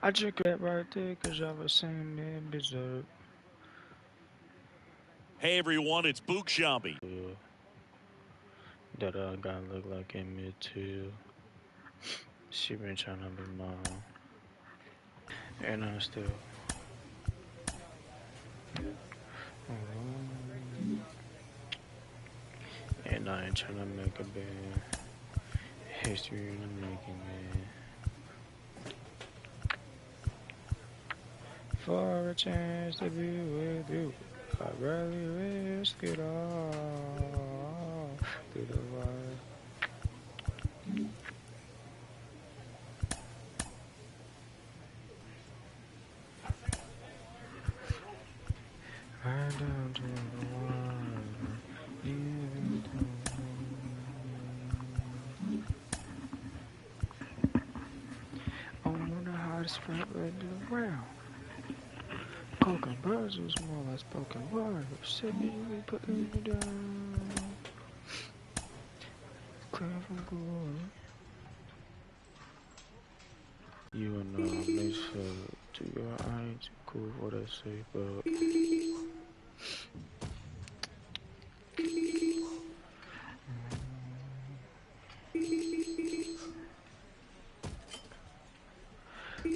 I just got right there because I was saying that berserk. Hey everyone, it's Book Shambi. That I gotta look like in mid two. She been trying to be mine. And I'm still. And I ain't trying to make a bad history in the making, man. For a chance to be with you, I'd rather risk it all through the wire. Right down to the wire. I'm the hottest rap in the world. Coking birds was more like spoken word. Sitting putting it down. Clear from glory. You and Miss to your I ain't too cool for that say, but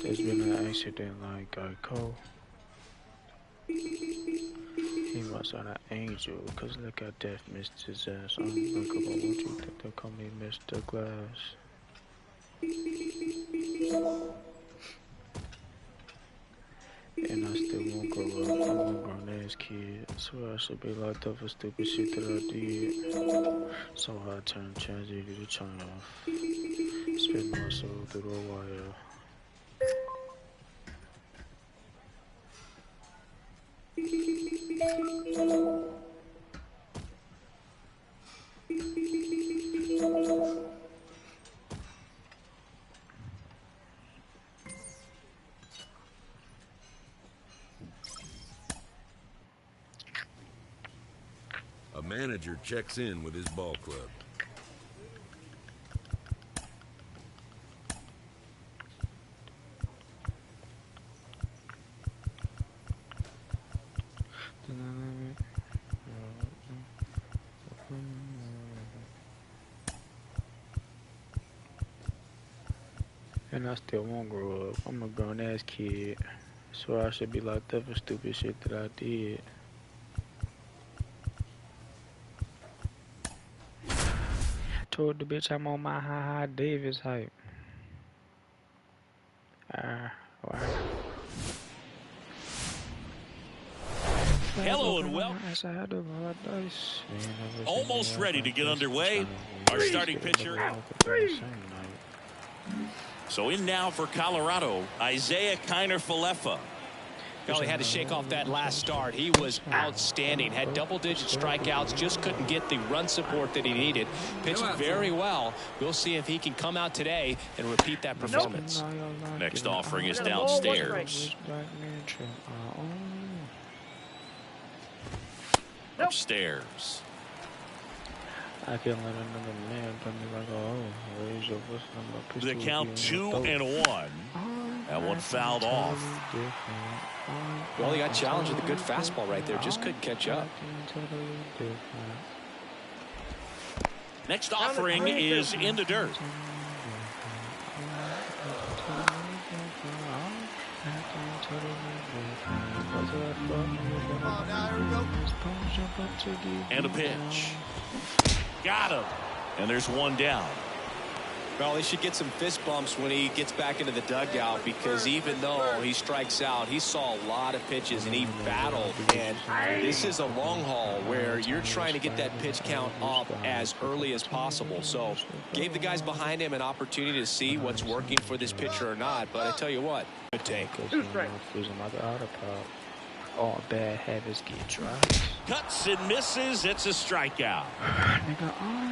there's been an accident like Geico. He must have an angel, cause look how death missed his ass. Unbreakable, what you think they call me Mr. Glass? And I still won't grow up, I'm a grown ass kid. So I should be locked up for stupid shit that I did. So I turned tragedy to China. Spit my soul through the wire. A manager checks in with his ball club. And I still won't grow up. I'm a grown ass kid. So I should be locked up for stupid shit that I did. Told the bitch I'm on my high Davis hype. Hello and welcome. Almost ready to get underway. Our starting pitcher. So in now for Colorado, Isaiah Kiner-Falefa. Well, he had to shake off that last start. He was outstanding. Had double-digit strikeouts. Just couldn't get the run support that he needed. Pitched very well. We'll see if he can come out today and repeat that performance. Next offering is downstairs. Upstairs. I can't let another man tell me like, oh, raise your voice. The count 2-1. That one fouled off. Well, he got challenged with a good fastball right there. Just couldn't catch up. Next offering is in the dirt. And a pitch. Got him. And there's one down. Well, he should get some fist bumps when he gets back into the dugout, because even though he strikes out, he saw a lot of pitches and he battled. And this is a long haul where you're trying to get that pitch count up as early as possible. So gave the guys behind him an opportunity to see what's working for this pitcher or not. But I tell you what, good take. All bad habits get dropped. Cuts and misses. It's a strikeout.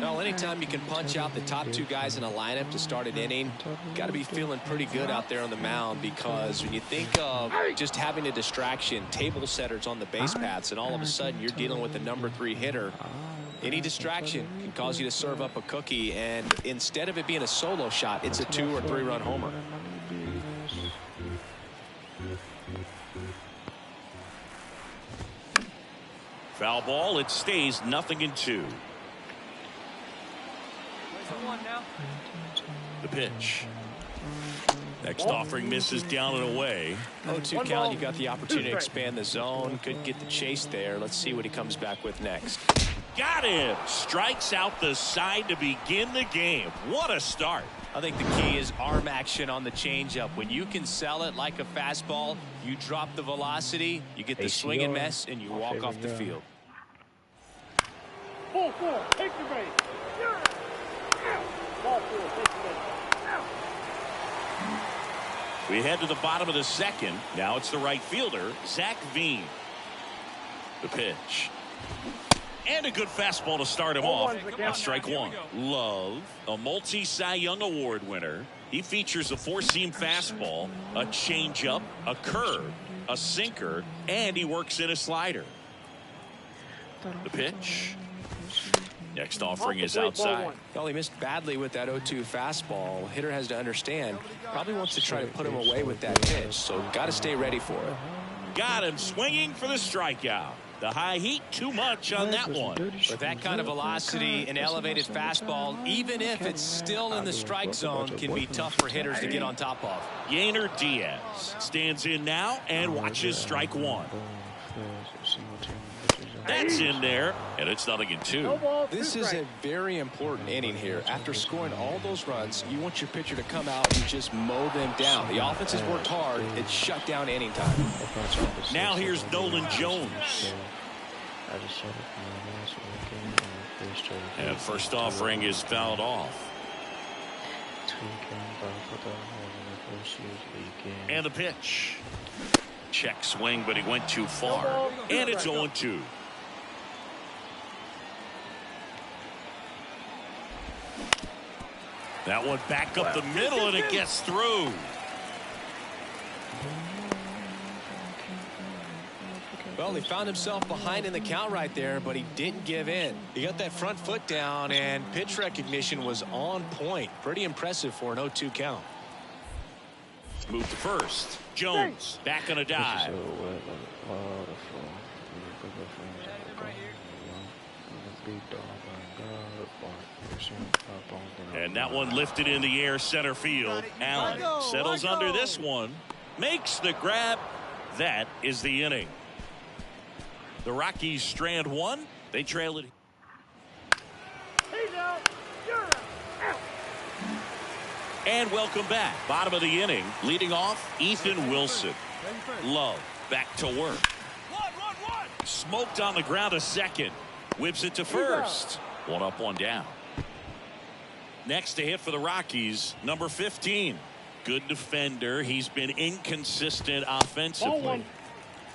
Well, anytime you can punch out the top two guys in a lineup to start an inning, got to be feeling pretty good out there on the mound, because when you think of just having a distraction, table setters on the base paths, and all of a sudden you're dealing with the #3 hitter, any distraction can cause you to serve up a cookie, and instead of it being a solo shot, it's a 2- or 3-run homer. Foul ball. It stays 0-2. The pitch. Next offering misses down and away. 0-2 count. You got the opportunity to expand the zone. Couldn't get the chase there. Let's see what he comes back with next. Got him. Strikes out the side to begin the game. What a start. I think the key is arm action on the changeup. When you can sell it like a fastball, you drop the velocity, you get the swing and miss, and you walk off the field. Ball 4, take the base. Ball 4, take the base. We head to the bottom of the second. Now it's the right fielder, Zach Veen. The pitch. And a good fastball to start him off. That's strike one. Love, a multi-Cy Young Award winner. He features a four-seam fastball, a changeup, a curve, a sinker, and he works in a slider. The pitch. Next offering is outside. Well, he missed badly with that 0-2 fastball. Hitter has to understand. Probably wants to try to put him away with that pitch, so got to stay ready for it. Got him swinging for the strikeout. The high heat, too much on that one. With that kind of velocity, an elevated fastball, even if it's still in the strike zone, can be tough for hitters to get on top of. Yainer Diaz stands in now and watches strike one. That's in there, and it's 0-2. This is a very important inning here. After scoring all those runs, you want your pitcher to come out and just mow them down. The offense has worked hard. It's shut down inning time. Now here's Nolan Jones. And first offering is fouled off. And the pitch. Check swing, but he went too far. And it's 0-2. That one back up the middle, and it gets through. Well, he found himself behind in the count right there, but he didn't give in. He got that front foot down, and pitch recognition was on point. Pretty impressive for an 0-2 count. Move to first. Jones back on a dive. And that one lifted in the air center field. Allen settles under this one. Makes the grab. That is the inning. The Rockies strand one. They trail it. And welcome back. Bottom of the inning. Leading off, Ethan Wilson. Love back to work. Smoked on the ground a second. Whips it to first. One up, one down. Next to hit for the Rockies, number 15. Good defender. He's been inconsistent offensively.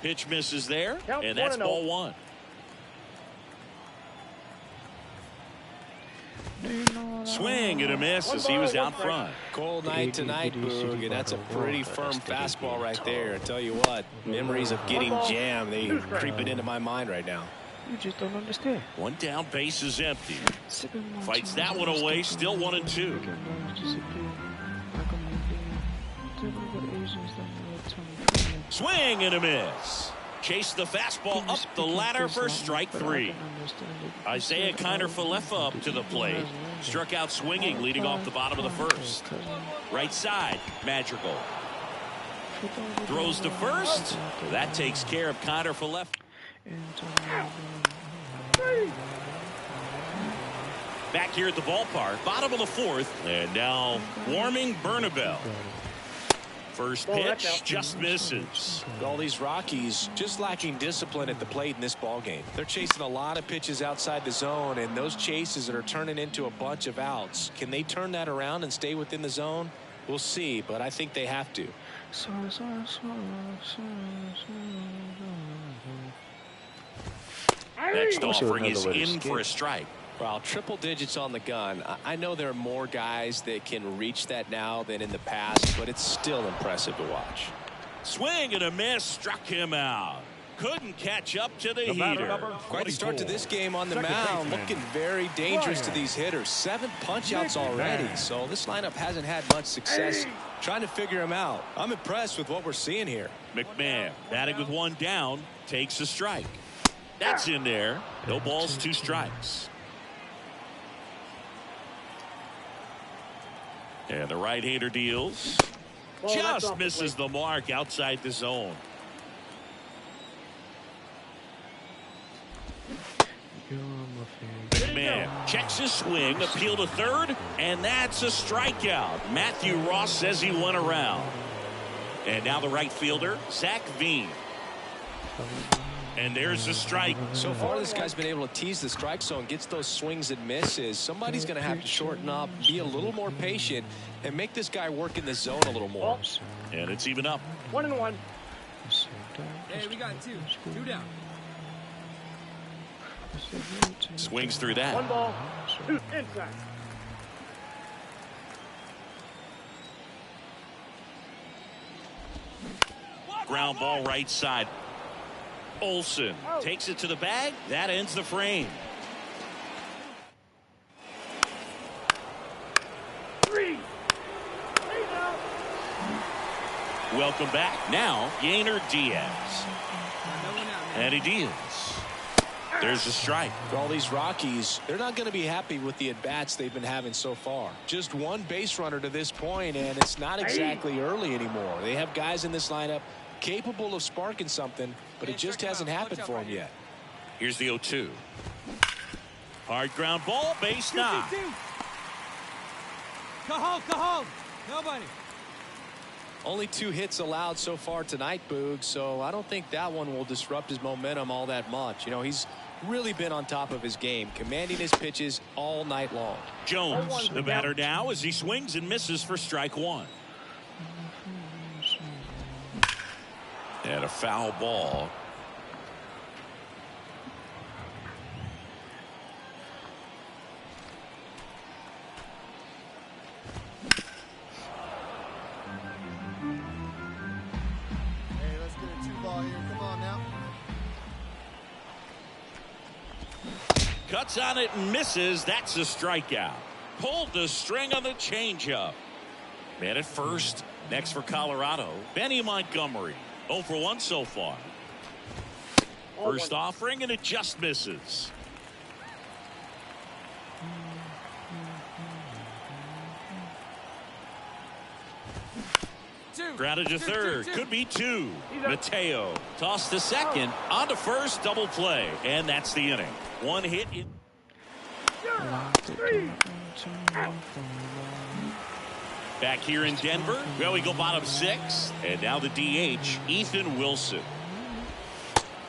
Pitch misses there, and that's ball one. Swing and a miss as he was out front. Cold night tonight, Boog, and that's a pretty firm fastball right there. I tell you what, memories of getting jammed, they creeping into my mind right now. You just don't understand. One down, base is empty. Fights that one away, still 1-2. Swing and a miss. Chase the fastball up the ladder for strike three. Isaiah Kiner-Falefa up to the plate. Struck out swinging, leading off the bottom of the first. Right side, Madrigal. Throws to first. That takes care of Kiner-Falefa. Back here at the ballpark, bottom of the fourth, and now warming Bernabel. First pitch just misses. All these Rockies just lacking discipline at the plate in this ball game. They're chasing a lot of pitches outside the zone, and those chases that are turning into a bunch of outs. Can they turn that around and stay within the zone? We'll see, but I think they have to. Next offering is in for a strike. Well, triple digits on the gun. I know there are more guys that can reach that now than in the past, but it's still impressive to watch. Swing and a miss, struck him out. Couldn't catch up to the heater. Quite a start to this game on the mound. Looking very dangerous to these hitters. 7 punch-outs already, so this lineup hasn't had much success trying to figure him out. I'm impressed with what we're seeing here. McMahon batting with one down, takes a strike. That's in there. No balls, 2 strikes. And the right-hander deals. Just misses the mark outside the zone. McMahon checks his swing, appeal to third, and that's a strikeout. Matthew Ross says he went around. And now the right fielder, Zach Veen. And there's the strike. So far, this guy's been able to tease the strike zone, gets those swings and misses. Somebody's going to have to shorten up, be a little more patient, and make this guy work in the zone a little more. And it's even up. 1-1. Hey, we got 2 down. Swings through that. 1 ball, 2 inside. Ground ball right side. Olsen takes it to the bag. That ends the frame. 3. Welcome back. Now, Yainer Diaz. And he deals. There's a strike. For all these Rockies, they're not going to be happy with the at-bats they've been having so far. Just 1 base runner to this point, and it's not exactly early anymore. They have guys in this lineup capable of sparking something, but it just hasn't happened for them yet. Here's the 0-2. Hard ground ball, base knock. Cajon. Nobody. Only 2 hits allowed so far tonight, Boog, so I don't think that one will disrupt his momentum all that much. You know, he's really been on top of his game, commanding his pitches all night long. Jones, the batter now, as he swings and misses for strike 1. And a foul ball. Hey, let's get a 2-ball here. Come on now. Cuts on it and misses. That's a strikeout. Pulled the string on the changeup. Man at first. Next for Colorado, Benny Montgomery. 0 for 1 so far. First offering, and it just misses. Grounded to third. Could be 2. Mateo tossed to second. On to first. Double play. And that's the inning. 1 hit. Back here in Denver. Well, we go bottom 6. And now the DH, Ethan Wilson.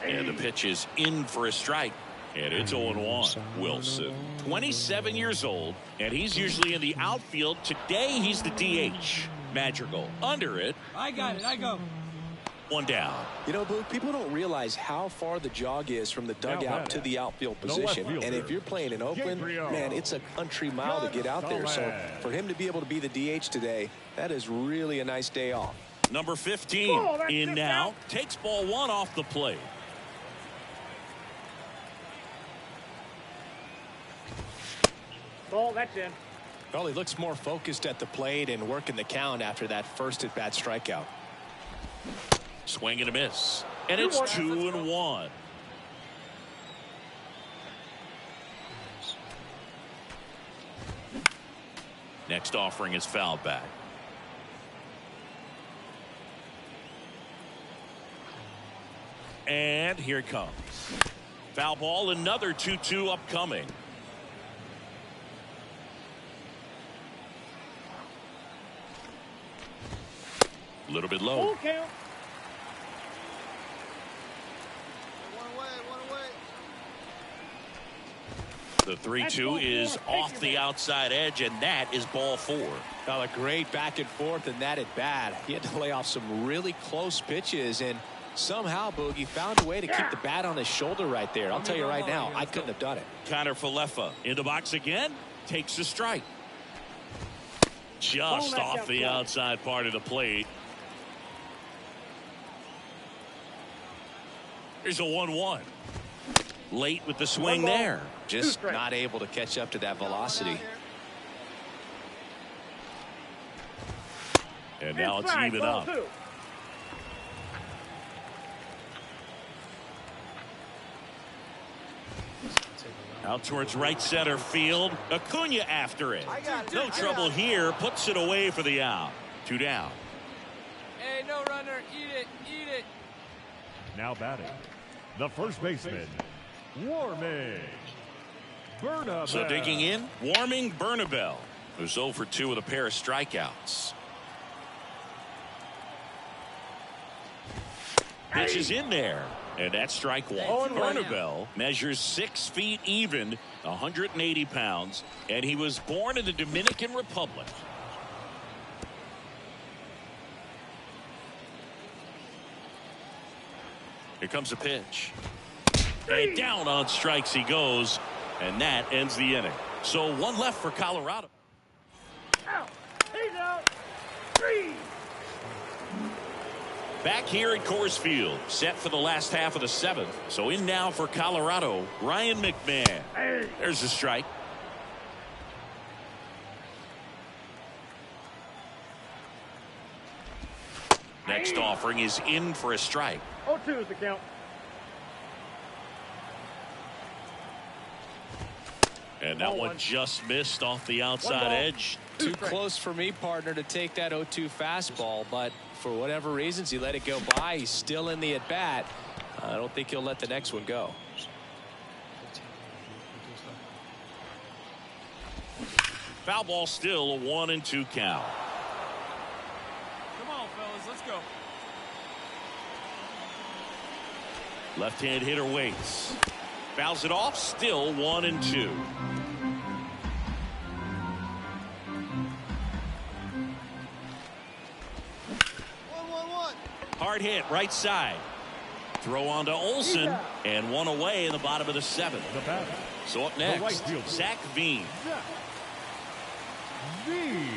And the pitch is in for a strike. And it's 0-1. Wilson, 27 years old, and he's usually in the outfield. Today, he's the DH. Madrigal under it. I got it. I go. 1 down. You know, Boog, people don't realize how far the jog is from the dugout to the outfield position. And if you're playing in Oakland, man, it's a country mile to get out there. So for him to be able to be the DH today, that is really a nice day off. Number 15 in now. Takes ball 1 off the plate. Ball, that's in. Well, he looks more focused at the plate and working the count after that first at-bat strikeout. Swing and a miss. And it's 2-1. Next offering is fouled back. And here it comes. Foul ball, another 2-2 upcoming. A little bit low. Full count. One away. The 3-2 is off the outside edge, and that is ball 4. Well, a great back and forth in that at bat. He had to lay off some really close pitches, and somehow Boogie found a way to keep the bat on his shoulder right there. I'll tell you right now, I couldn't have done it. Connor Falefa in the box again, takes a strike. Just off the outside part of the plate. Here's a 1-1. Late with the swing there. Just not able to catch up to that velocity. And now it's even up. Out towards right center field. Acuna after it. No trouble here. Puts it away for the out. 2 down. Hey, no runner. Eat it. Eat it. Now batting, the first baseman, Warming Bernabel. So digging in, Warming Bernabel, who's 0 for 2 with a pair of strikeouts. Pitch is in there, and that's strike 1. Bernabel measures 6 feet even, 180 pounds, and he was born in the Dominican Republic. Here comes a pitch. And down on strikes he goes, and that ends the inning. So 1 left for Colorado. Out. He's out. 3. Back here at Coors Field, set for the last half of the 7th. So in now for Colorado, Ryan McMahon. There's a strike. Next offering is in for a strike. 0-2 is the count. And that one just missed off the outside edge. Too close for me, partner, to take that 0-2 fastball, but for whatever reasons he let it go by. He's still in the at bat. I don't think he'll let the next one go. Foul ball, still a 1-2 count. Come on, fellas. Let's go. Left-hand hitter waits. Fouls it off, still 1-2. 1-1-1. Hard hit, right side. Throw on to Olsen, and 1 away in the bottom of the 7th. The batter, So up the right next, fielder, Zach Veen. Zach Veen.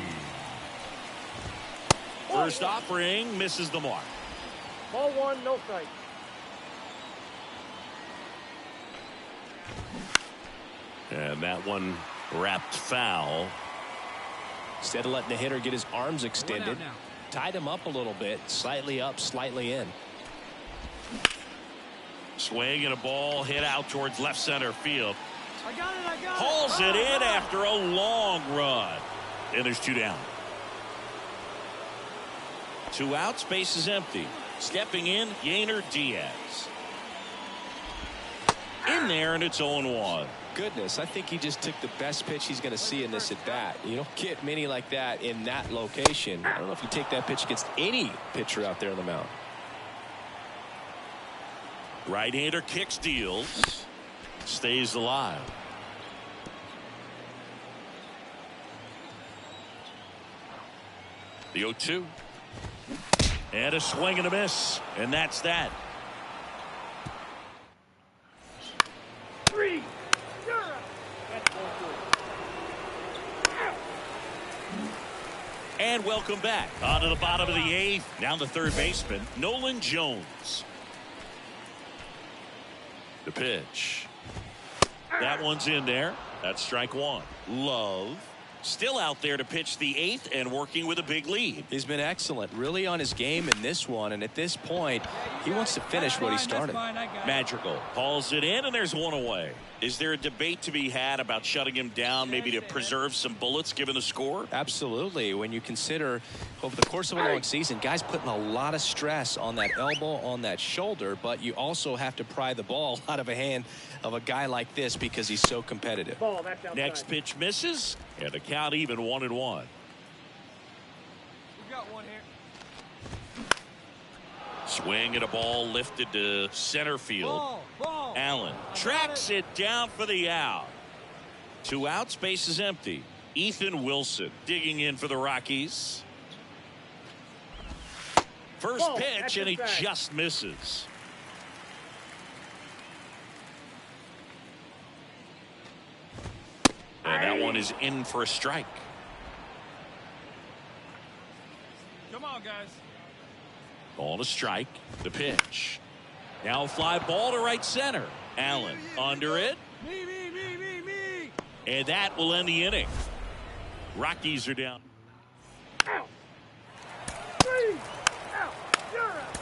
First offering misses the mark. Ball 1, no strike. And that one wrapped foul. Instead of letting the hitter get his arms extended, now. tied him up a little bit, slightly up, slightly in. Swing and a ball hit out towards left center field. I got it. I got Hauls it in after a long run. And there's 2 down. 2 outs, base is empty. Stepping in, Yainer Diaz. In there, and it's 0-1. Goodness, I think he just took the best pitch he's going to see in this at bat. You don't get many like that in that location. I don't know if you take that pitch against any pitcher out there on the mound. Right-hander kicks, deals, stays alive. The 0-2. And a swing and a miss. And that's that. 3. You're out. That's 4-2. And welcome back. On to the bottom of the 8th. Now the third baseman, Nolan Jones. The pitch. That one's in there. That's strike 1. Love still out there to pitch the 8th and working with a big lead. He's been excellent, really on his game in this one, and at this point he wants to finish what he started. Magical hauls it in, and there's 1 away. Is there a debate to be had about shutting him down, maybe to preserve some bullets given the score? Absolutely. When you consider over the course of a long season, guys putting a lot of stress on that elbow, on that shoulder, but you also have to pry the ball out of a hand of a guy like this because he's so competitive. Ball, that's outside. Next pitch misses, and the count even 1-1. We got one here. Swing and a ball lifted to center field. Ball. Allen tracks it down for the out. 2 outs, base is empty. Ethan Wilson digging in for the Rockies. First pitch, and he just misses. And that one is in for a strike. Come on, guys. Ball to strike. The pitch. Now a fly ball to right center. Allen under it. Me. And that will end the inning. Rockies are down. Out. 3. Out. You're out.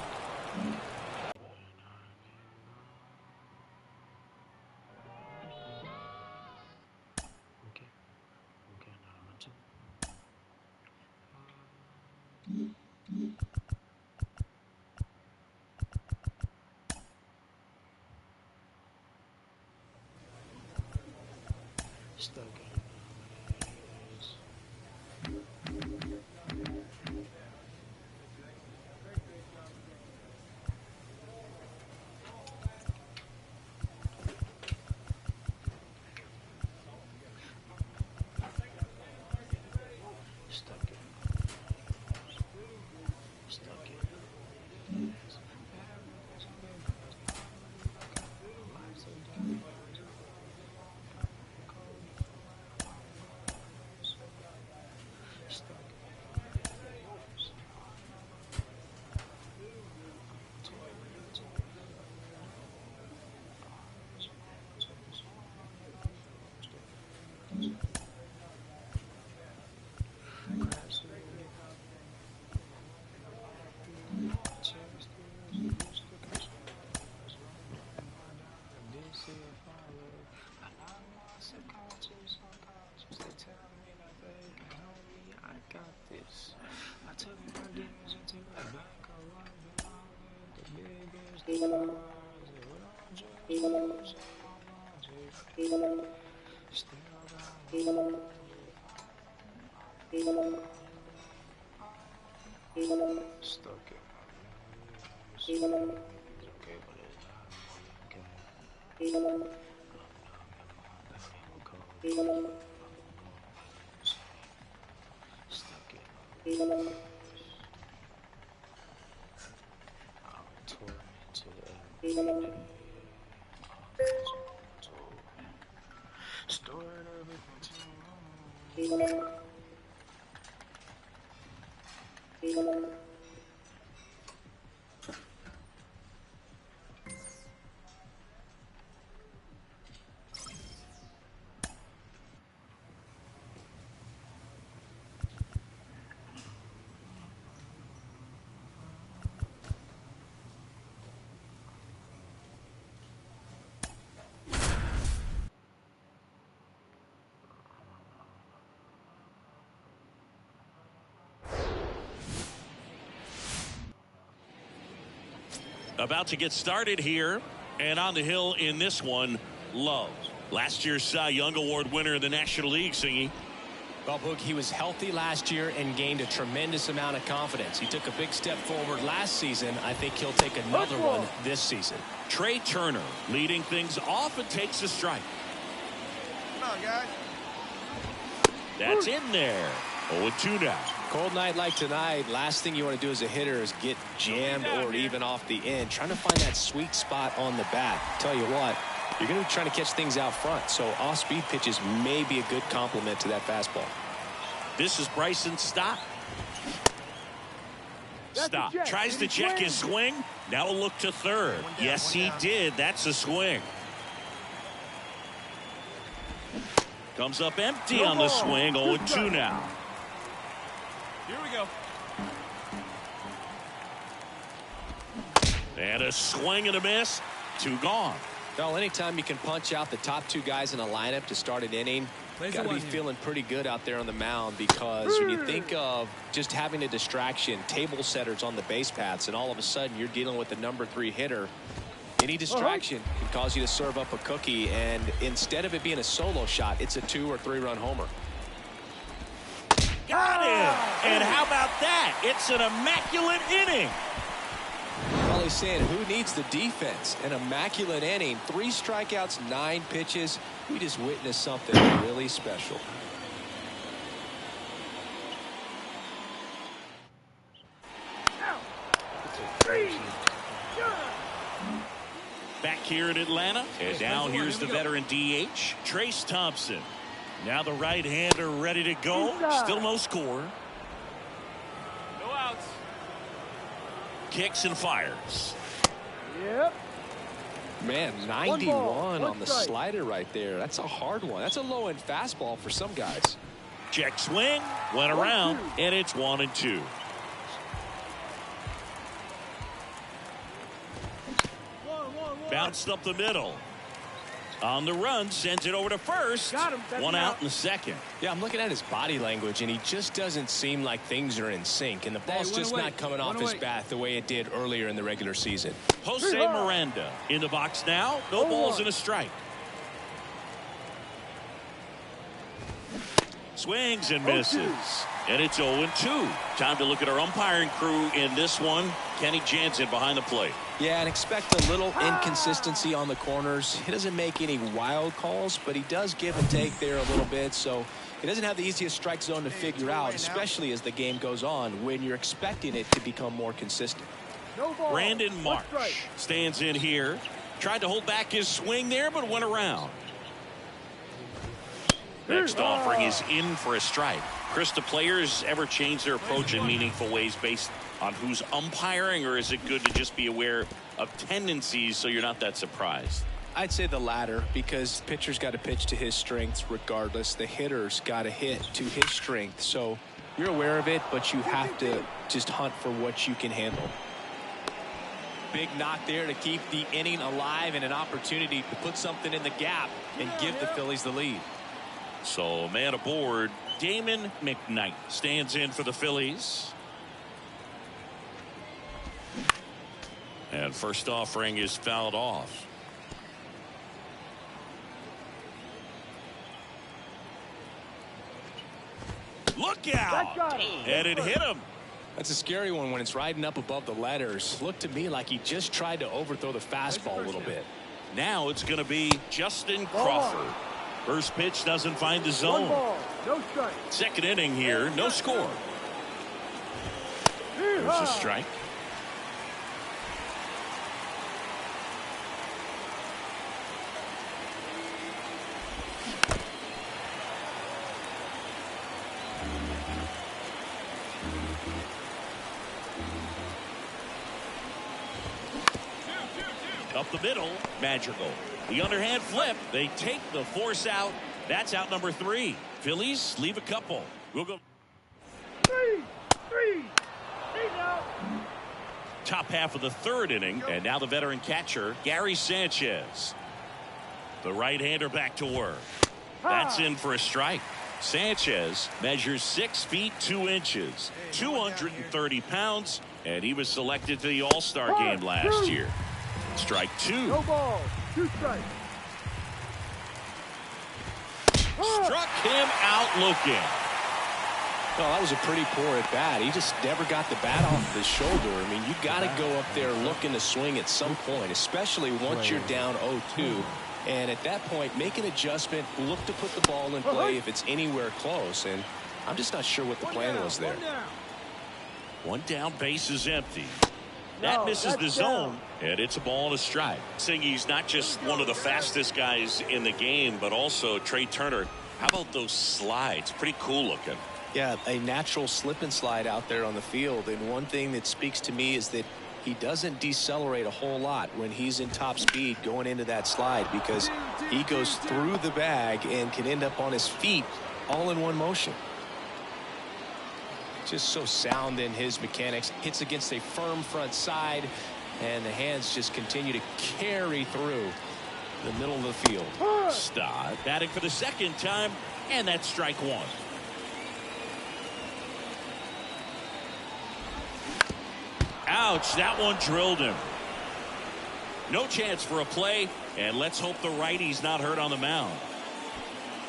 Stuck it. Okay, but it's not okay. Stuck it. Stored everything to About to get started here, and on the hill in this one, Love. Last year's Cy Young Award winner in the National League, Singy. Well, Boog, he was healthy last year and gained a tremendous amount of confidence. He took a big step forward last season. I think he'll take another one this season. Trey Turner leading things off and takes a strike. Come on, guys. That's in there. 0-2 now. Cold night like tonight, last thing you want to do as a hitter is get jammed or even off the end. Trying to find that sweet spot on the bat. Tell you what, you're going to be trying to catch things out front, so off-speed pitches may be a good complement to that fastball. This is Bryson Stott. Stott tries to check his swing. Now a look to third. Yes, he did. That's a swing. Comes up empty on the swing. 0-2 now. Here we go. And a swing and a miss. 2 gone. Well, anytime you can punch out the top 2 guys in a lineup to start an inning, you got to be feeling pretty good out there on the mound, because when you think of just having a distraction, table setters on the base paths, and all of a sudden you're dealing with the number 3 hitter, any distraction can cause you to serve up a cookie, and instead of it being a solo shot, it's a 2 or 3 run homer. Got it! And how about that? It's an immaculate inning. Well, he's saying, who needs the defense? An immaculate inning, 3 strikeouts, 9 pitches. We just witnessed something really special. Back here in Atlanta, and down here's the veteran DH, Trace Thompson. Now the right-hander ready to go. Still no score. No outs. Kicks and fires. Yep. Man, 91 on the slider right there. That's a hard one. That's a low-end fastball for some guys. Check swing, went around, and it's 1-2. Bounced up the middle. On the run, sends it over to first. Got him. One out in the second. Yeah, I'm looking at his body language, and he just doesn't seem like things are in sync, and the ball's just not coming off his bat the way it did earlier in the regular season. Jose Miranda in the box now. No balls and a strike. Swings and misses. And it's 0-2. Time to look at our umpiring crew in this one. Kenny Jansen behind the plate. Yeah, and expect a little inconsistency on the corners. He doesn't make any wild calls, but he does give and take there a little bit, so he doesn't have the easiest strike zone to figure out, especially as the game goes on, when you're expecting it to become more consistent. Brandon Marsh stands in here. Tried to hold back his swing there, but went around. Next offering is in for a strike. Chris, do players ever change their approach in meaningful ways based on who's umpiring, or is it good to just be aware of tendencies so you're not that surprised? I'd say the latter, because pitcher's got to pitch to his strengths regardless. The hitter's got to hit to his strength. So you're aware of it, but you have to just hunt for what you can handle. Big knock there to keep the inning alive, and an opportunity to put something in the gap and give the Phillies the lead. So man aboard, Damon McKnight stands in for the Phillies. And first offering is fouled off. Look out! And it hit him. That's a scary one when it's riding up above the letters. Looked to me like he just tried to overthrow the fastball a little bit. Now it's going to be Justin Crawford. First pitch doesn't find the zone. 1 ball, no strike. Second inning here, no score. There's a strike. Up the middle, magical. The underhand flip. They take the force out. That's out number 3. Phillies leave a couple. We'll go. 3. He's out. Top half of the third inning, and now the veteran catcher, Gary Sanchez. The right-hander back to work. That's in for a strike. Sanchez measures 6 feet 2 inches, 230 pounds, and he was selected to the All-Star game last year. Strike 2. No ball, 2 strikes. Struck him out looking. Well, that was a pretty poor at bat. He just never got the bat off his shoulder. I mean, you got to go up there looking to swing at some point, especially once you're down 0-2. And at that point, make an adjustment, look to put the ball in play if it's anywhere close. And I'm just not sure what the plan was there. One down, base is empty. That misses the zone, and it's a ball and a strike. Saying he's not just one of the fastest guys in the game, but also Trey Turner. How about those slides? Pretty cool looking. Yeah, a natural slip and slide out there on the field. And one thing that speaks to me is that he doesn't decelerate a whole lot when he's in top speed going into that slide, because he goes through the bag and can end up on his feet all in one motion. Just so sound in his mechanics. Hits against a firm front side, and the hands just continue to carry through the middle of the field. Stott batting for the second time, and that's strike 1. Ouch, that one drilled him. No chance for a play, and let's hope the righty's not hurt on the mound.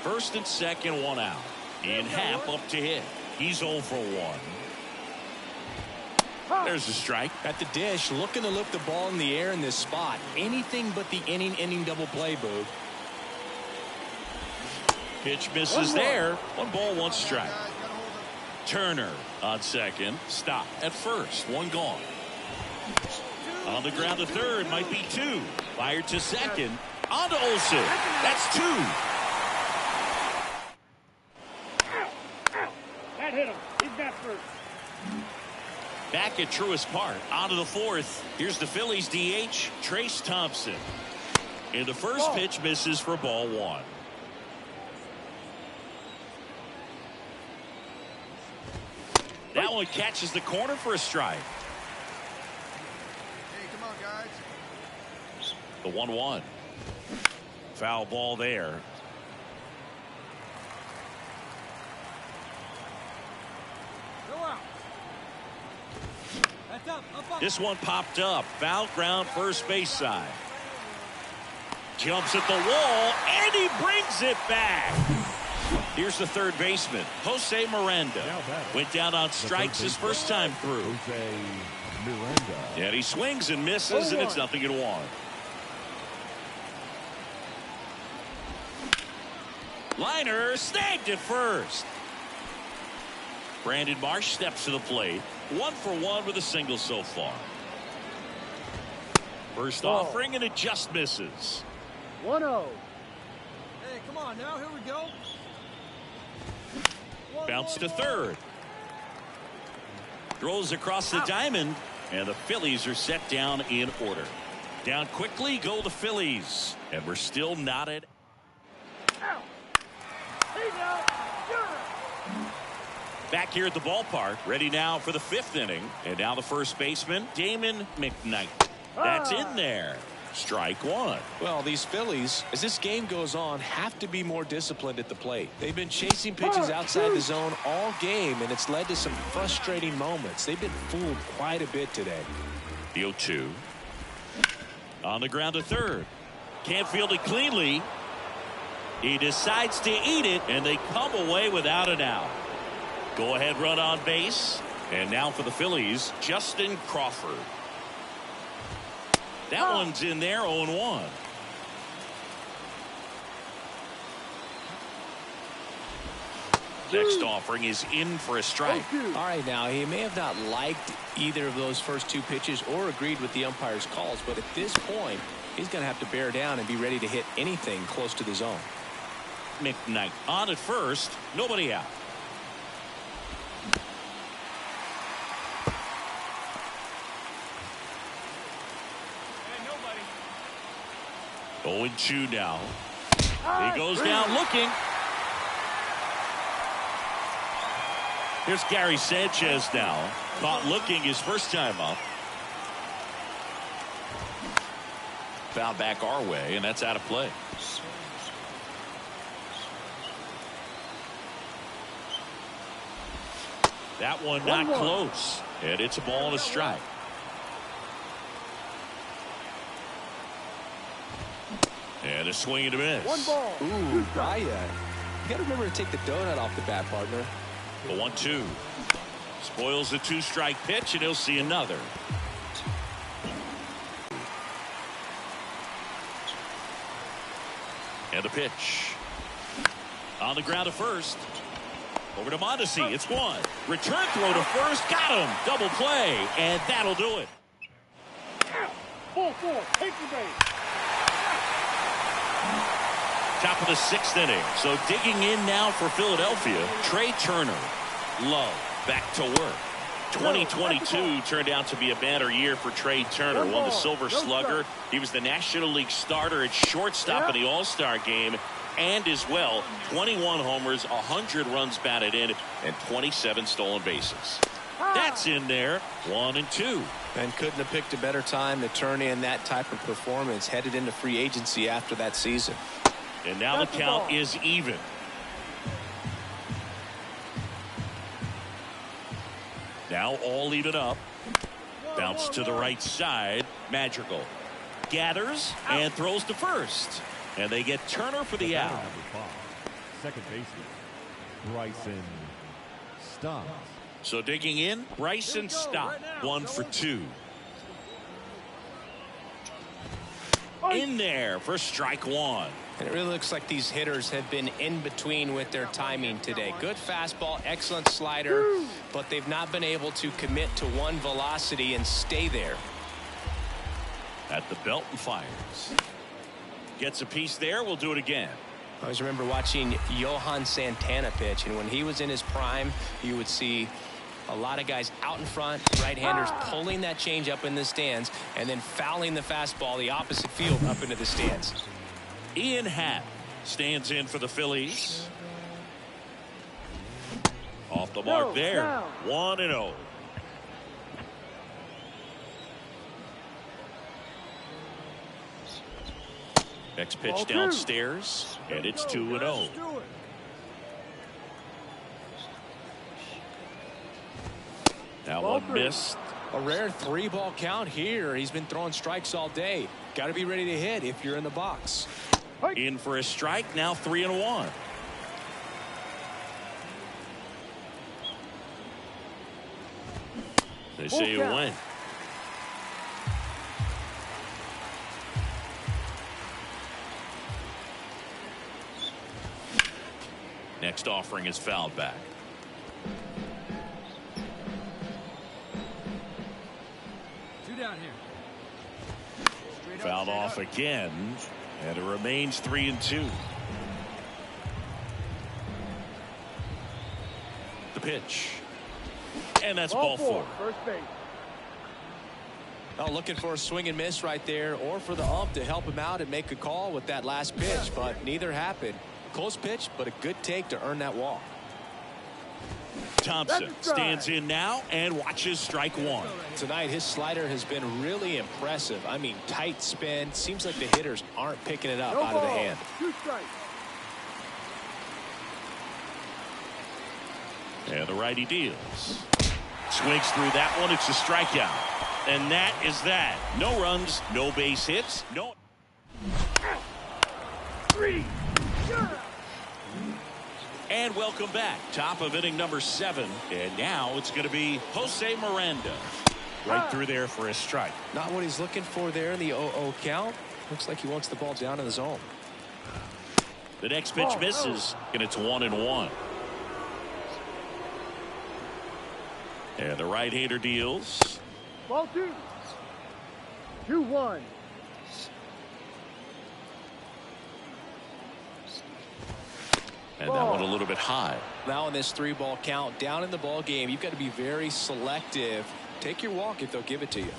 First and second, 1 out. In half up to hit. He's 0 for 1. There's the strike. At the dish, looking to lift the ball in the air in this spot. Anything but the inning double play, Boog. Pitch misses there. 1 ball, 1 strike. Turner on second. Stop at first. 1 gone. On the ground to third. Might be 2. Fired to second. On to Olsen. That's 2. That hit him. He's back first. Back at Truist Park. On to the 4th. Here's the Phillies DH, Trace Thompson. And the first pitch misses for ball 1. That one catches the corner for a strike. Hey, come on, guys. The 1-1. Foul ball there. This one popped up. Foul ground, first base side. Jumps at the wall, and he brings it back. Here's the third baseman, Jose Miranda. Went down on strikes his first time through. And he swings and misses, and it's 0-1. Liner snagged at first. Brandon Marsh steps to the plate. 1 for 1 with a single so far. First offering, and it just misses. 1-0. Hey, come on now. Here we go. Bounce to third. Throws across the diamond, and the Phillies are set down in order. Down quickly go the Phillies, and we're still not at. Out. He's out. You're out. Back here at the ballpark, ready now for the 5th inning, and now the first baseman, Damon McKnight. That's in there. Strike 1. Well, these Phillies, as this game goes on, have to be more disciplined at the plate. They've been chasing pitches outside the zone all game, and it's led to some frustrating moments. They've been fooled quite a bit today. The 0-2. On the ground to third. Can't field it cleanly. He decides to eat it, and they come away without an out. Go ahead run on base. And now for the Phillies, Justin Crawford. That one's in there, 0-1. Next offering is in for a strike. All right, now he may have not liked either of those first two pitches or agreed with the umpire's calls, but at this point, he's going to have to bear down and be ready to hit anything close to the zone. McKnight on at first, nobody out. Hey, nobody. 0-2 now. He goes down looking. Here's Gary Sanchez now. Caught looking his first time up. Foul back our way, and that's out of play. That one not close. And it's a ball and a strike. And a swing and a miss. One ball. Ooh, Raya. You got to remember to take the donut off the bat, partner. The 1-2. Spoils the 2-strike pitch, and he'll see another. And the pitch. On the ground to first. Over to Mondesi. It's one. Return throw to first. Got him. Double play. And that'll do it. Ball 4. Take the base. Top of the 6th inning. So digging in now for Philadelphia, Trey Turner. Love back to work. 2022 turned out to be a banner year for Trey Turner. Won the Silver Slugger. He was the National League starter at shortstop in the All-Star game. And as well, 21 homers, 100 runs batted in, and 27 stolen bases. That's in there. 1-2. And couldn't have picked a better time to turn in that type of performance headed into free agency after that season. And now the count is even. Now all even up. Bounce to the right side. Madrigal gathers and throws to first. And they get Turner for the out. Second baseman, Bryson Stott. So digging in, Bryson Stott, 1 for 2. In there for strike one. And it really looks like these hitters have been in between with their timing today. Good fastball, excellent slider, but they've not been able to commit to one velocity and stay there. At the belt and fires. Gets a piece there. We'll do it again. I always remember watching Johan Santana pitch, and when he was in his prime, you would see a lot of guys out in front, right-handers pulling that change up in the stands, and then fouling the fastball the opposite field up into the stands. Ian Happ stands in for the Phillies. Off the mark there. 1-0. Next pitch downstairs, and it's 2-0. That one missed. A rare 3-ball count here. He's been throwing strikes all day. Got to be ready to hit if you're in the box. In for a strike, now 3-1. They say you win. Next offering is fouled back. Two down here. Fouled off again, and it remains 3-2. The pitch, and that's ball 4. First base. Oh, looking for a swing and miss right there, or for the ump to help him out and make a call with that last pitch, but neither happened. Close pitch, but a good take to earn that walk. Thompson stands in now and watches strike one. Tonight, his slider has been really impressive. I mean, tight spin. Seems like the hitters aren't picking it up out of the hand. 2 strikes. And the righty deals. Swings through that one. It's a strikeout. And that is that. No runs, no base hits, no. And welcome back. Top of inning number 7. And now it's going to be Jose Miranda. Right through there for a strike. Not what he's looking for there in the 0-0 count. Looks like he wants the ball down in the zone. The next pitch misses, and it's 1-1. And the right-hander deals. Ball 2. 2-1. And that one a little bit high. Now in this 3-ball count, down in the ball game, you've got to be very selective. Take your walk if they'll give it to you.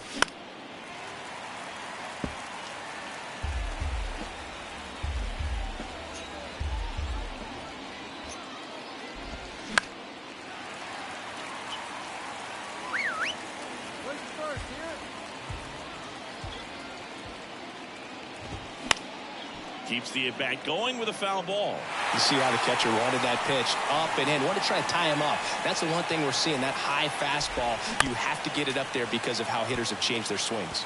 Keeps the at-bat going with a foul ball. You see how the catcher wanted that pitch up and in. Wanted to try to tie him up. That's the one thing we're seeing, that high fastball. You have to get it up there because of how hitters have changed their swings.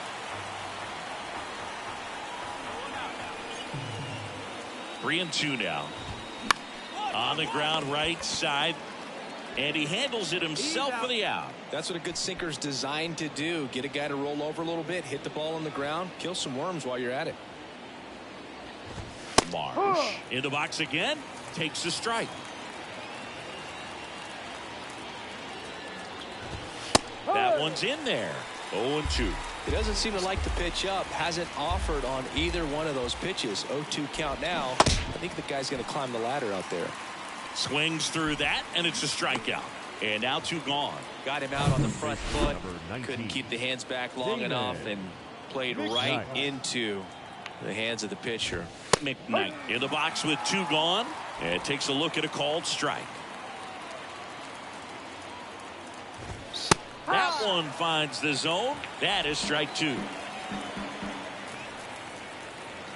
3-2 now. On the ground right side. And he handles it himself for the out. That's what a good sinker's designed to do. Get a guy to roll over a little bit, hit the ball on the ground, kill some worms while you're at it. Marsh in the box again, takes a strike. That one's in there. 0-2. He doesn't seem to like the pitch up. Hasn't offered on either one of those pitches. 0-2 count now. I think the guy's going to climb the ladder out there. Swings through that, and it's a strikeout. And now 2 gone. Got him out on the front foot. Couldn't keep the hands back long enough and played right into the hands of the pitcher. McKnight in the box with 2 gone, and takes a look at a called strike. That one finds the zone. That is strike 2.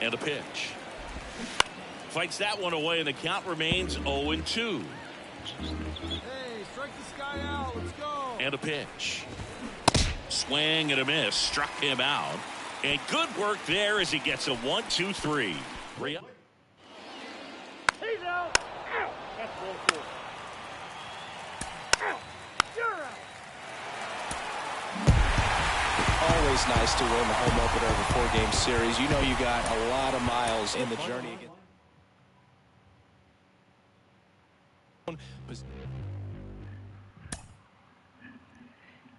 And a pitch. Fights that one away, and the count remains 0-2. Hey, strike this guy out. Let's go. And a pitch. Swing and a miss. Struck him out. And good work there as he gets a 1-2-3. He's out. Ow. That's ball 4. Ow. You're out. Always nice to win the home opener of a 4-game series. You know you got a lot of miles in the journey again.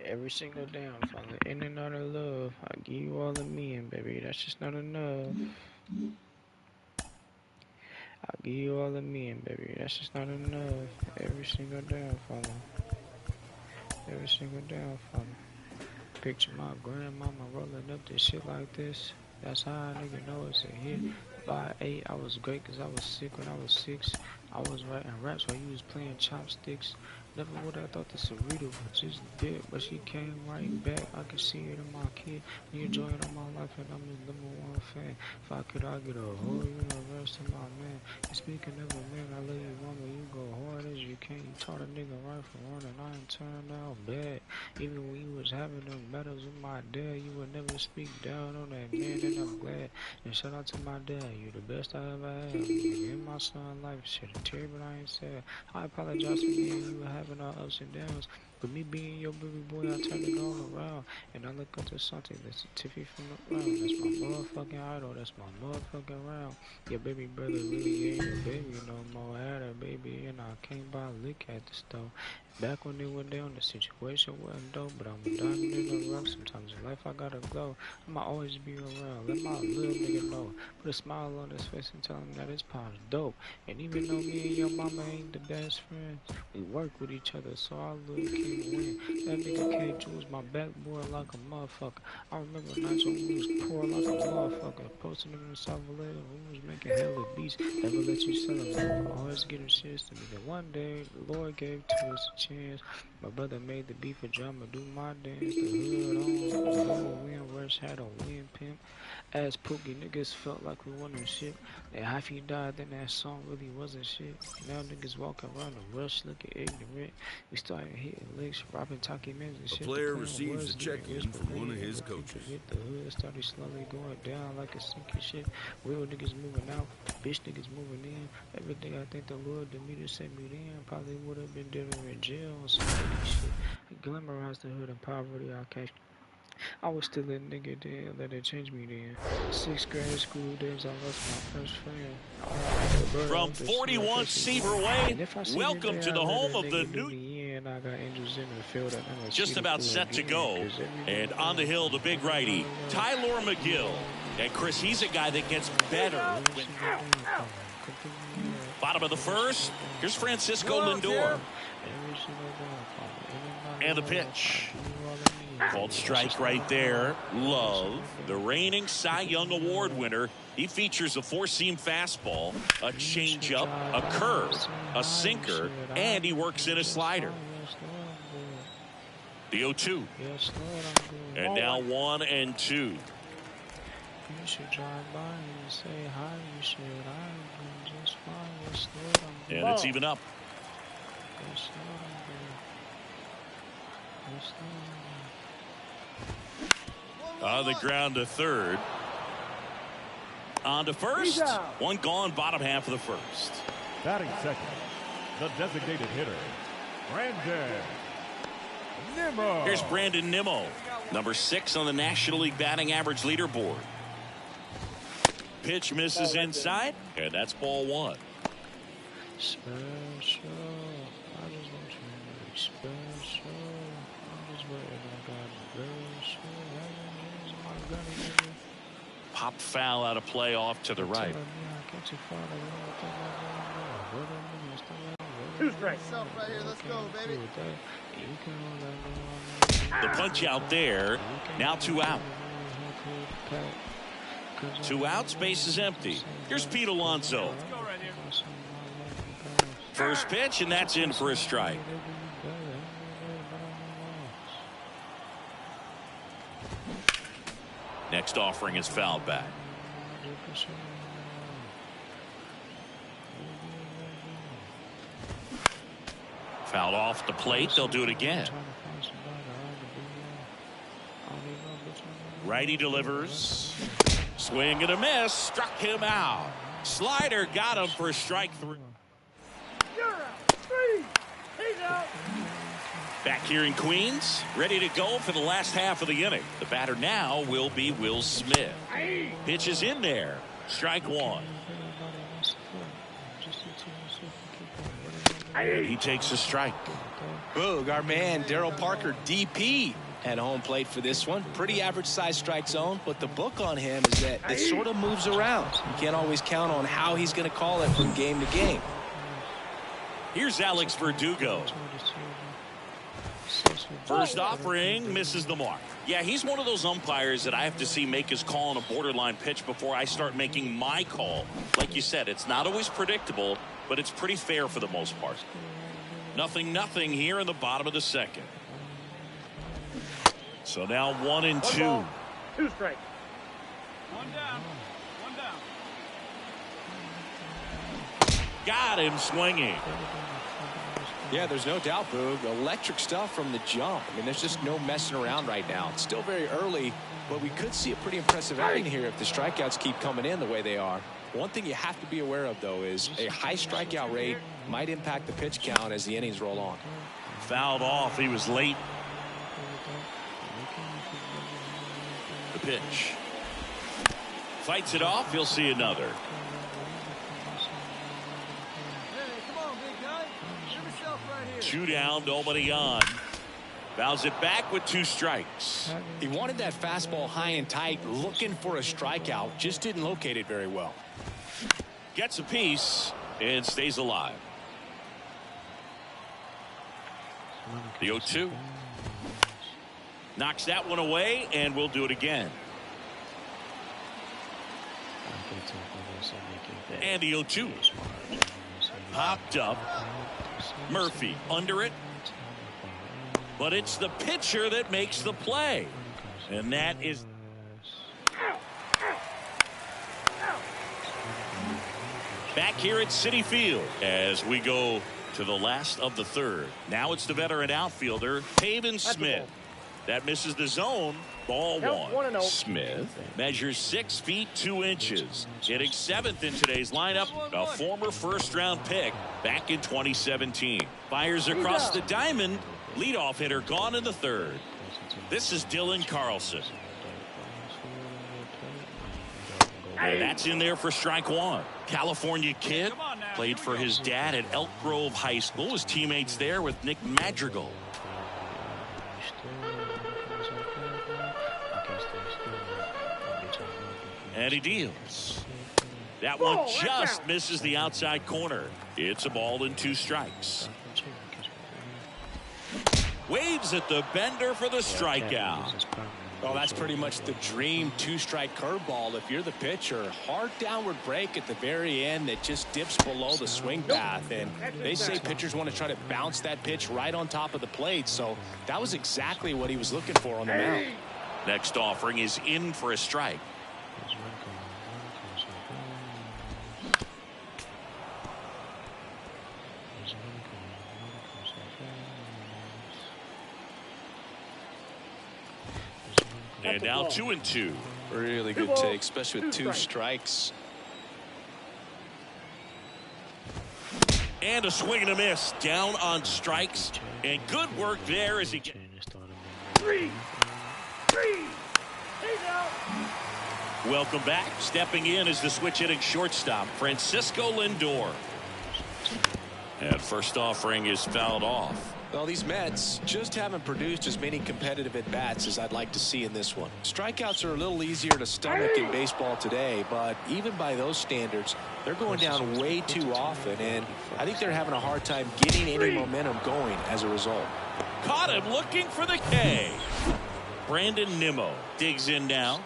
Every single down, falling in and out of love. I give you all of me, and baby, that's just not enough. I'll give you all of me, and baby, that's just not enough. Every single down, falling. Every single down, falling. Picture my grandmama rolling up this shit like this. That's how a nigga know it's a hit. By 8, I was great cause I was sick when I was 6. I was writing raps while you was playing chopsticks. Never would have thought this Sarita would just dip, but she came right back. I can see it in my kid. You enjoy it all my life, and I'm his #1 fan. If I could, I'd get a whole universe to my man. And speaking of a man, I love you, mama. You go hard as you can. You taught a nigga right from wrong, and I ain't turned out bad. Even when you was having them battles with my dad, you would never speak down on that man, and I'm glad. And shout out to my dad. You the best I ever had. In my son's life, shit, a tear, but I ain't sad. I apologize for me and you having our ups and downs. But me being your baby boy, I turned it all around. And I look up to something that's a tiffy from the ground. That's my motherfucking idol. That's my motherfucking round. Your baby brother really ain't your baby no more. I had a baby and I came by lick at the store. Back when it went down, the situation wasn't dope. But I'm a diamond in the rough. Sometimes in life I gotta glow. I'ma always be around. Let my little nigga know. Put a smile on his face and tell him that his pop's dope. And even though me and your mama ain't the best friends, we work with each other, so our little kid win. That nigga K. Jules my backboard like a motherfucker. I remember nights when we was poor like a motherfucker. Posting them in the South LA, we was making hella beats. Never let you sell them. Always getting shit to me. Then one day, the Lord gave to us a chance. My brother made the beat for drama. Do my dance, the hood on. The hood, we in red Rush had a win pimp. As Pookie niggas felt like we won them shit. That half he died, then that song really wasn't shit. Now niggas walk around the rush looking ignorant. We started hitting licks, robbing talking men and A shit. player receives a check-in from one of his coaches. Hit the hood, started slowly going down like a sinking shit. Real niggas moving out, bitch niggas moving in. Every day I thank the Lord to me to set me in. Probably would have been dead or in jail on some petty shit. I glamorized the hood and poverty. I was still a nigga then, let it change me then. 6th grade school days, I lost my first friend. From 41 Seaver Way, welcome to the home of the new. I got angels in the field. Just about set to go. And on the hill, the big righty, Tyler McGill. And Chris, he's a guy that gets better. Bottom of the first, here's Francisco Lindor. And the pitch. Called strike right there. Love, the reigning Cy Young Award winner. He features a four-seam fastball, a changeup, a curve, a sinker, and he works in a slider. The 0-2. And now 1-2. You should drive by and say hi. You should. I've been just fine. And it's even up. On the ground to third. On to first. One gone, bottom half of the first. Batting second, the designated hitter, Brandon Nimmo. Here's Brandon Nimmo, number 6 on the National League batting average leaderboard. Pitch misses inside, and that's ball 1. Special. I just want you to be special. I'm just waiting. I got Pop foul out of play off to the right. Two strikes. Right here. Let's go, baby. The punch out there. Now 2 out. 2 outs, base is empty. Here's Pete Alonso. First pitch, and that's in for a strike. Next offering is fouled back. Fouled off the plate. They'll do it again. Righty delivers. Swing and a miss. Struck him out. Slider got him for a strike 3. Back here in Queens, ready to go for the last half of the inning. The batter now will be Will Smith. Pitch is in there. Strike 1. And he takes a strike. Boog, our man Daryl Parker, DP, at home plate for this one. Pretty average size strike zone, but the book on him is that it sort of moves around. You can't always count on how he's going to call it from game to game. Here's Alex Verdugo. First offering misses the mark. Yeah, he's one of those umpires that I have to see make his call on a borderline pitch before I start making my call. Like you said, it's not always predictable, but it's pretty fair for the most part. 0-0 here in the bottom of the second. So now 1-2. 2 strikes. One down. Got him swinging. Yeah, there's no doubt, Boog. Electric stuff from the jump. I mean, there's just no messing around right now. It's still very early, but we could see a pretty impressive outing here if the strikeouts keep coming in the way they are. One thing you have to be aware of, though, is a high strikeout rate might impact the pitch count as the innings roll on. Fouled off. He was late. The pitch. Fights it off. He'll see another. Two down, nobody on. Fouls it back with 2 strikes. He wanted that fastball high and tight, looking for a strikeout. Just didn't locate it very well. Gets a piece and stays alive. The 0-2. Knocks that one away, and we'll do it again. And the 0-2. Popped up. Murphy under it. But it's the pitcher that makes the play. And that is Back here at Citi Field as we go to the last of the third. Now it's the veteran outfielder, Pavin Smith. That misses the zone. Ball one. Smith measures 6 feet 2 inches. Hitting 7th in today's lineup, a former first-round pick back in 2017. Fires across the diamond. Leadoff hitter gone in the third. This is Dylan Carlson. And that's in there for strike one. California kid, played for his dad at Elk Grove High School. His teammates there with Nick Madrigal. And he deals. That one just misses the outside corner. It's a ball and 2 strikes. Waves at the bender for the strikeout. Well, that's pretty much the dream 2-strike curveball. If you're the pitcher, hard downward break at the very end that just dips below the swing path. And they say pitchers want to try to bounce that pitch right on top of the plate. So that was exactly what he was looking for on the mound. Next offering is in for a strike. And now 2-2. Really good take, especially with 2 strikes. And a swing and a miss. Down on strikes. And good work there as he gets. Welcome back. Stepping in is the switch hitting shortstop, Francisco Lindor. And first offering is fouled off. Well, these Mets just haven't produced as many competitive at-bats as I'd like to see in this one. Strikeouts are a little easier to stomach in baseball today, but even by those standards, they're going down way too often, and I think they're having a hard time getting any momentum going as a result. Caught him looking for the K. Brandon Nimmo digs in now.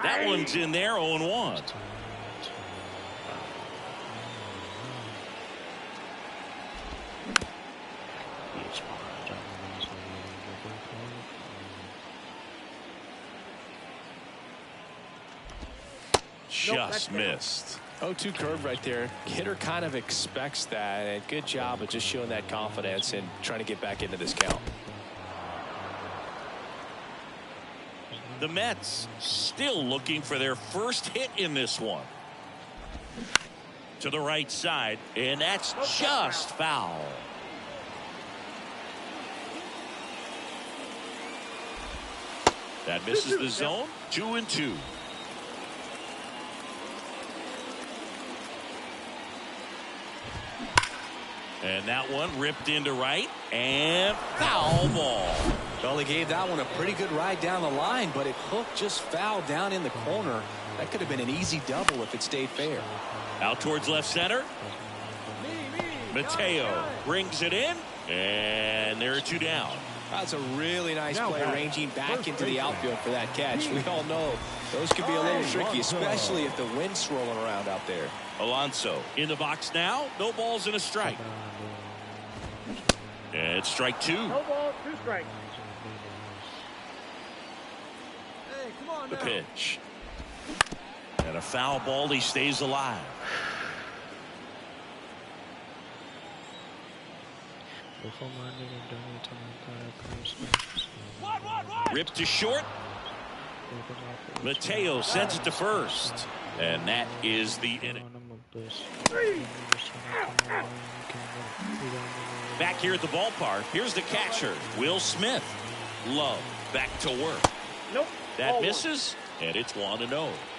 That one's in there, 0-1. Just missed. 0-2 curve right there. Hitter kind of expects that, and good job of just showing that confidence and trying to get back into this count. The Mets still looking for their first hit in this one. To the right side, and that's just foul. That misses the zone. 2-2. And that one ripped into right, and foul ball. Well, he gave that one a pretty good ride down the line, but it hooked just foul down in the corner. That could have been an easy double if it stayed fair. Out towards left center. Mateo brings it in, and there are 2 down. That's a really nice play, ranging back into the outfield for that catch. We all know those can be a little tricky, especially if the wind's swirling around out there. Alonso in the box now. No balls and a strike. And it's strike 2. No balls, 2 strikes. Hey, come on The now. pitch. And a foul ball. He stays alive. Ripped to short. Mateo sends it to first. And that is the inning. Back here at the ballpark, here's the catcher, Will Smith. Love back to work. Nope. That misses, and it's 1-0.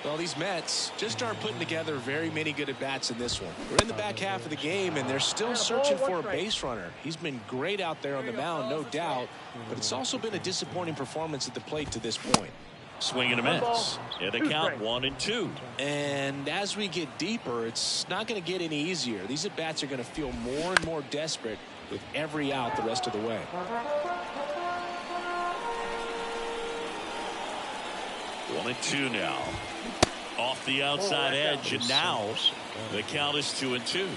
Well, these Mets just aren't putting together very many good at-bats in this one. We're in the back half of the game, and they're still searching for a base runner. He's been great out there on the mound, no doubt, but it's also been a disappointing performance at the plate to this point. Swing and a miss. And the count 1-2. And as we get deeper, it's not going to get any easier. These at-bats are going to feel more and more desperate with every out the rest of the way. 1-2 now. Off the outside edge, and now the count is 2-2.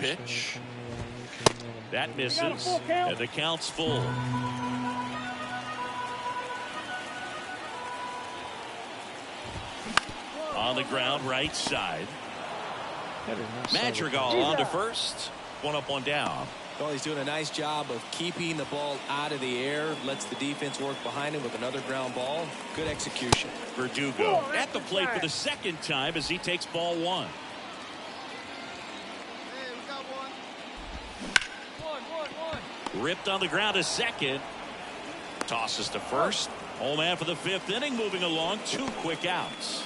pitch. That misses, and the count's full. On the ground, right side. Madrigal on to first. One up, one down. Well, he's doing a nice job of keeping the ball out of the air. Lets the defense work behind him with another ground ball. Good execution. Verdugo at the plate for the second time as he takes ball one. Hey, we got one. Ripped on the ground to second. Tosses to first. Home man for the fifth inning, moving along. 2 quick outs.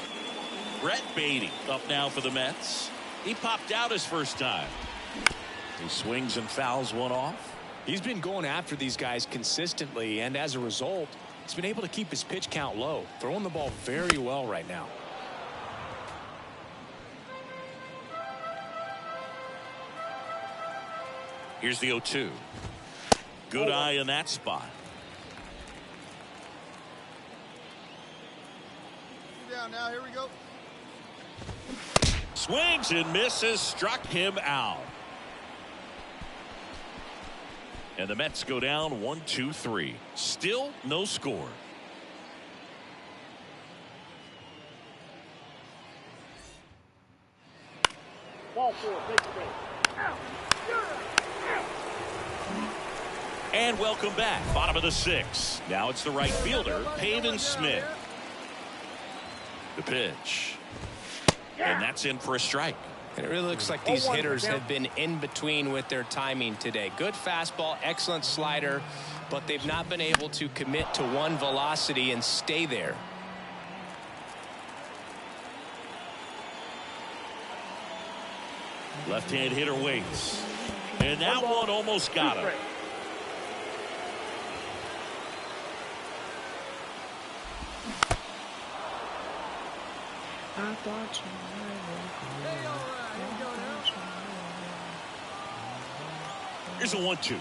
Brett Beatty up now for the Mets. He popped out his first time. He swings and fouls one off. He's been going after these guys consistently, and as a result, he's been able to keep his pitch count low. Throwing the ball very well right now. Here's the 0-2. Good eye in that spot. Down now. Here we go. Swings and misses. Struck him out. And the Mets go down 1-2-3. Still no score. Ball 4. Take the base. And welcome back. Bottom of the 6th. Now it's the right fielder, Pavin Smith. The pitch. And that's in for a strike. And it really looks like these hitters have been in between with their timing today. Good fastball, excellent slider, but they've not been able to commit to one velocity and stay there. Left-hand hitter waits. And that one almost got him. I thought you Here's a 1-2.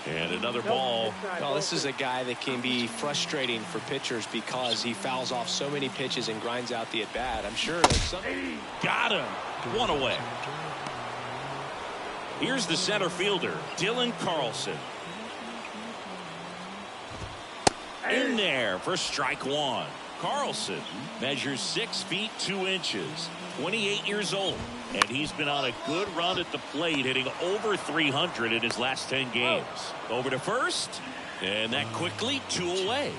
And another ball. Well, this is a guy that can be frustrating for pitchers because he fouls off so many pitches and grinds out the at-bat. I'm sure there's something. Got him. One away. Here's the center fielder, Dylan Carlson. In there for strike one. Carlson measures 6 feet 2 inches, 28 years old, and he's been on a good run at the plate, hitting over 300 in his last 10 games. Over to first, and that quickly 2 away.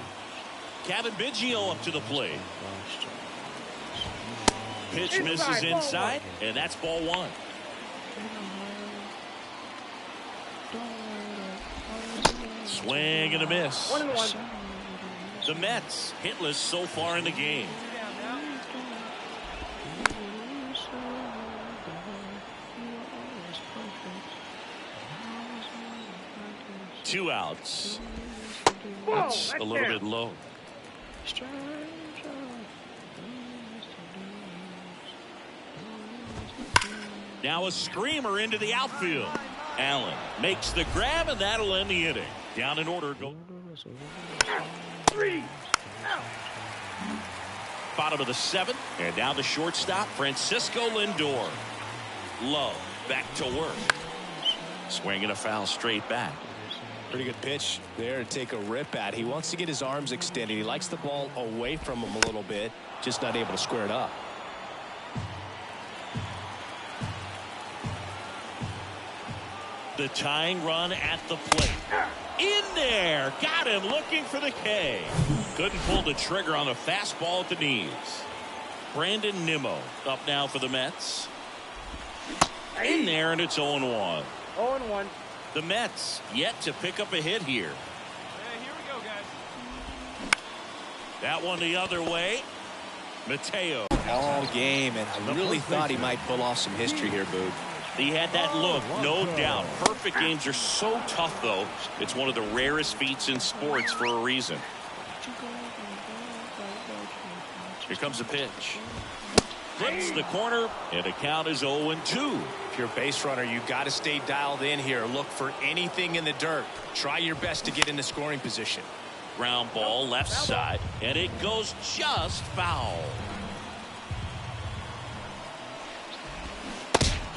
Kevin Biggio up to the plate. Pitch misses inside, and that's ball 1. Swing and a miss. 1-1. The Mets hitless so far in the game. Two outs. That's a little bit low. Now a screamer into the outfield. Allen makes the grab, and that'll end the inning. Down in order. Go. 3 out. Bottom of the 7th, and now the shortstop, Francisco Lindor. Love back to work. Swinging a foul straight back. Pretty good pitch there to take a rip at. He wants to get his arms extended. He likes the ball away from him a little bit, just not able to square it up. The tying run at the plate. In there. Got him looking for the K. Couldn't pull the trigger on a fastball at the knees. Brandon Nimmo up now for the Mets. In there, and it's 0-1. 0-1. The Mets yet to pick up a hit here. Here we go, guys. That one the other way. Mateo. All game, and I really thought he might pull off some history here, Boog. He had that look, no doubt. Perfect games are so tough, though. It's one of the rarest feats in sports for a reason. Here comes a pitch. Flips the corner, and the count is 0-2. If you're a base runner, you've got to stay dialed in here. Look for anything in the dirt. Try your best to get into scoring position. Ground ball left side, and it goes just foul.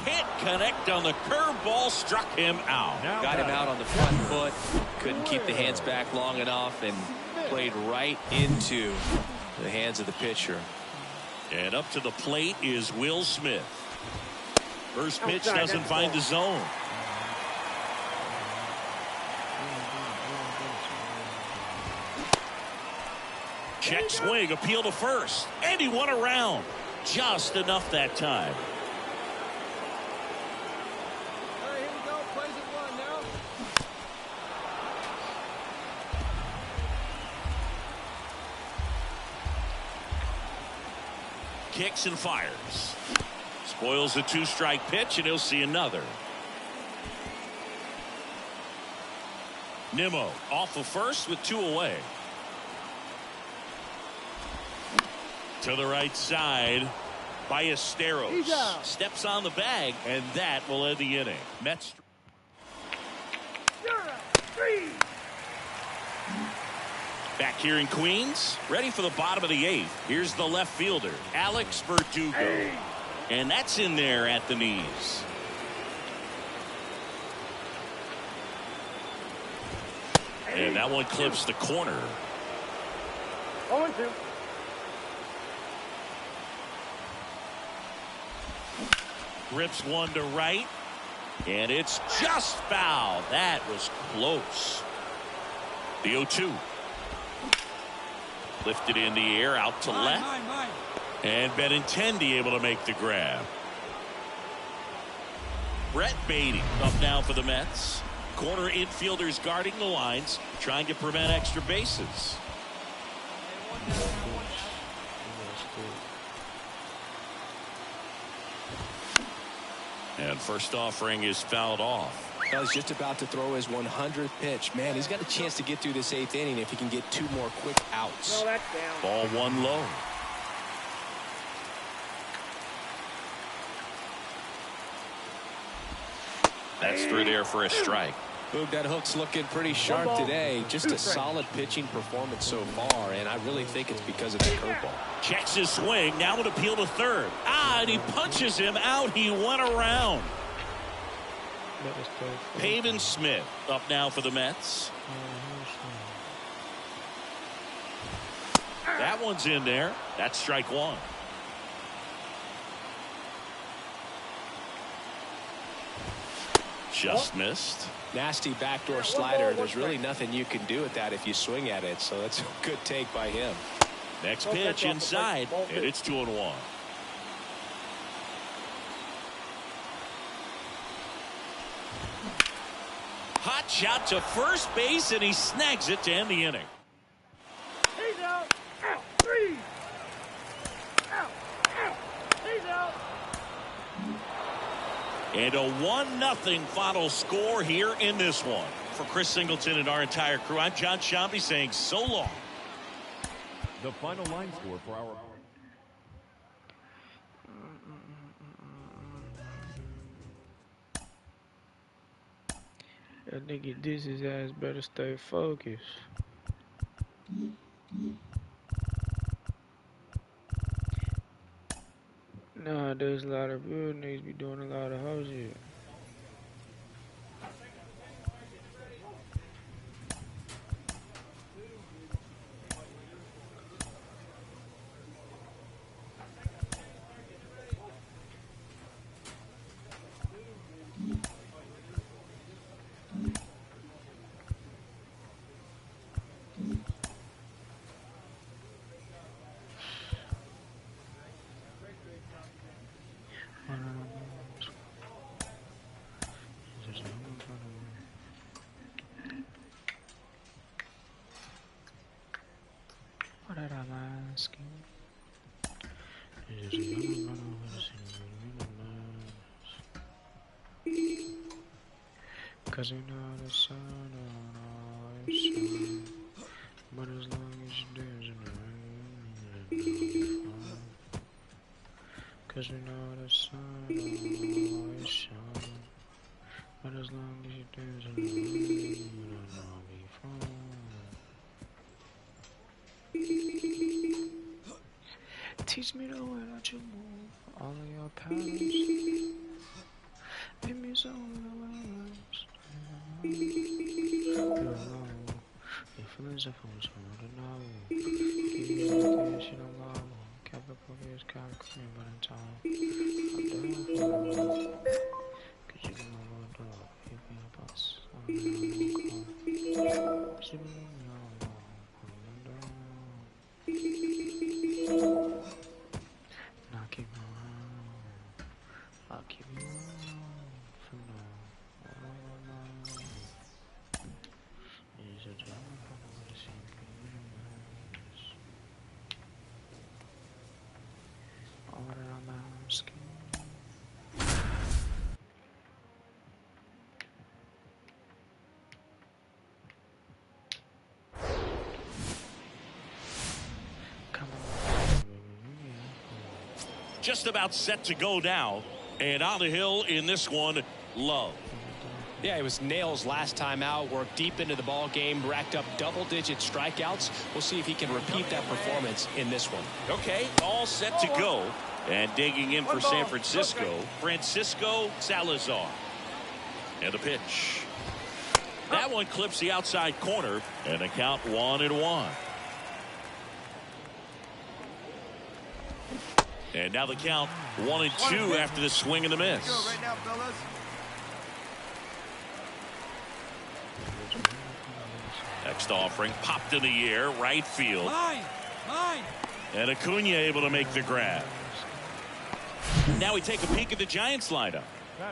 Can't connect on the curveball, struck him out. Got him out on the front foot. Couldn't keep the hands back long enough and played right into the hands of the pitcher. And up to the plate is Will Smith. First pitch doesn't find the zone. Check swing, appeal to first, and he won around. Just enough that time. All right, here we go. Plays at one now. Kicks and fires. Spoils the 2-strike pitch, and he'll see another. Nimmo off of first with 2 away. To the right side. Ballesteros steps on the bag, and that will end the inning. Mets. Back here in Queens, ready for the bottom of the 8th. Here's the left fielder, Alex Verdugo. And that's in there at the knees. And that one clips the corner. 0-2. Rips one to right. And it's just foul. That was close. The 0-2. Lifted in the air out to left. And Benintendi able to make the grab. Brett Beatty up now for the Mets. Corner infielders guarding the lines, trying to prevent extra bases. And first offering is fouled off. I was just about to throw his 100th pitch. Man, he's got a chance to get through this 8th inning if he can get 2 more quick outs. No, that's down. Ball 1 low. That's through there for a strike. Boog, that hook's looking pretty sharp today. Just a solid pitching performance so far, and I really think it's because of that curveball. Checks his swing. Now an appeal to third. And he punches him out. He went around. Pavin Smith up now for the Mets. That one's in there. That's strike 1. Just missed. Nasty backdoor slider. There's really nothing you can do with that if you swing at it, so that's a good take by him. Next pitch inside, and it's 2-1. Hot shot to first base, and he snags it to end the inning. He's out. Out. 3. Out. Out. He's out. And a 1-0 final score here in this one. For Chris Singleton and our entire crew, I'm John Shambi saying so long. The final line score for our... That nigga diss his ass better stay focused. Nah, there's a lot of real niggas be doing a lot of hoe shit. What did I ask you? Cause you know the sun always shine, but as long as you dance in the rain, cause you know the sun always shine, but as long as you dance in the rain, you don't know before. Teach me the way that you move, all of your patterns. Hit me so the feelings of fools from the know. Give me everything she don't know. Capital is concrete, but in time. I'm down for it. Cause you know what dog. Hit me a boss. I'm gonna call. She don't know. And I'll keep you around. I'll keep you around for now. He's a drama from what it seems to be. All around my skin. Come on. Just about set to go now. And on the hill in this one, Love. Yeah, it was nails last time out. Worked deep into the ball game, racked up double-digit strikeouts. We'll see if he can repeat that performance in this one. Okay, all set to go. And digging in for San Francisco, Francisco Salazar. And the pitch. That one clips the outside corner, and the count 1-1. And now the count 1-2 after the swing and the miss. Go right now, fellas. Next offering popped in the air, right field. Line. And Acuna able to make the grab. Now we take a peek at the Giants lineup.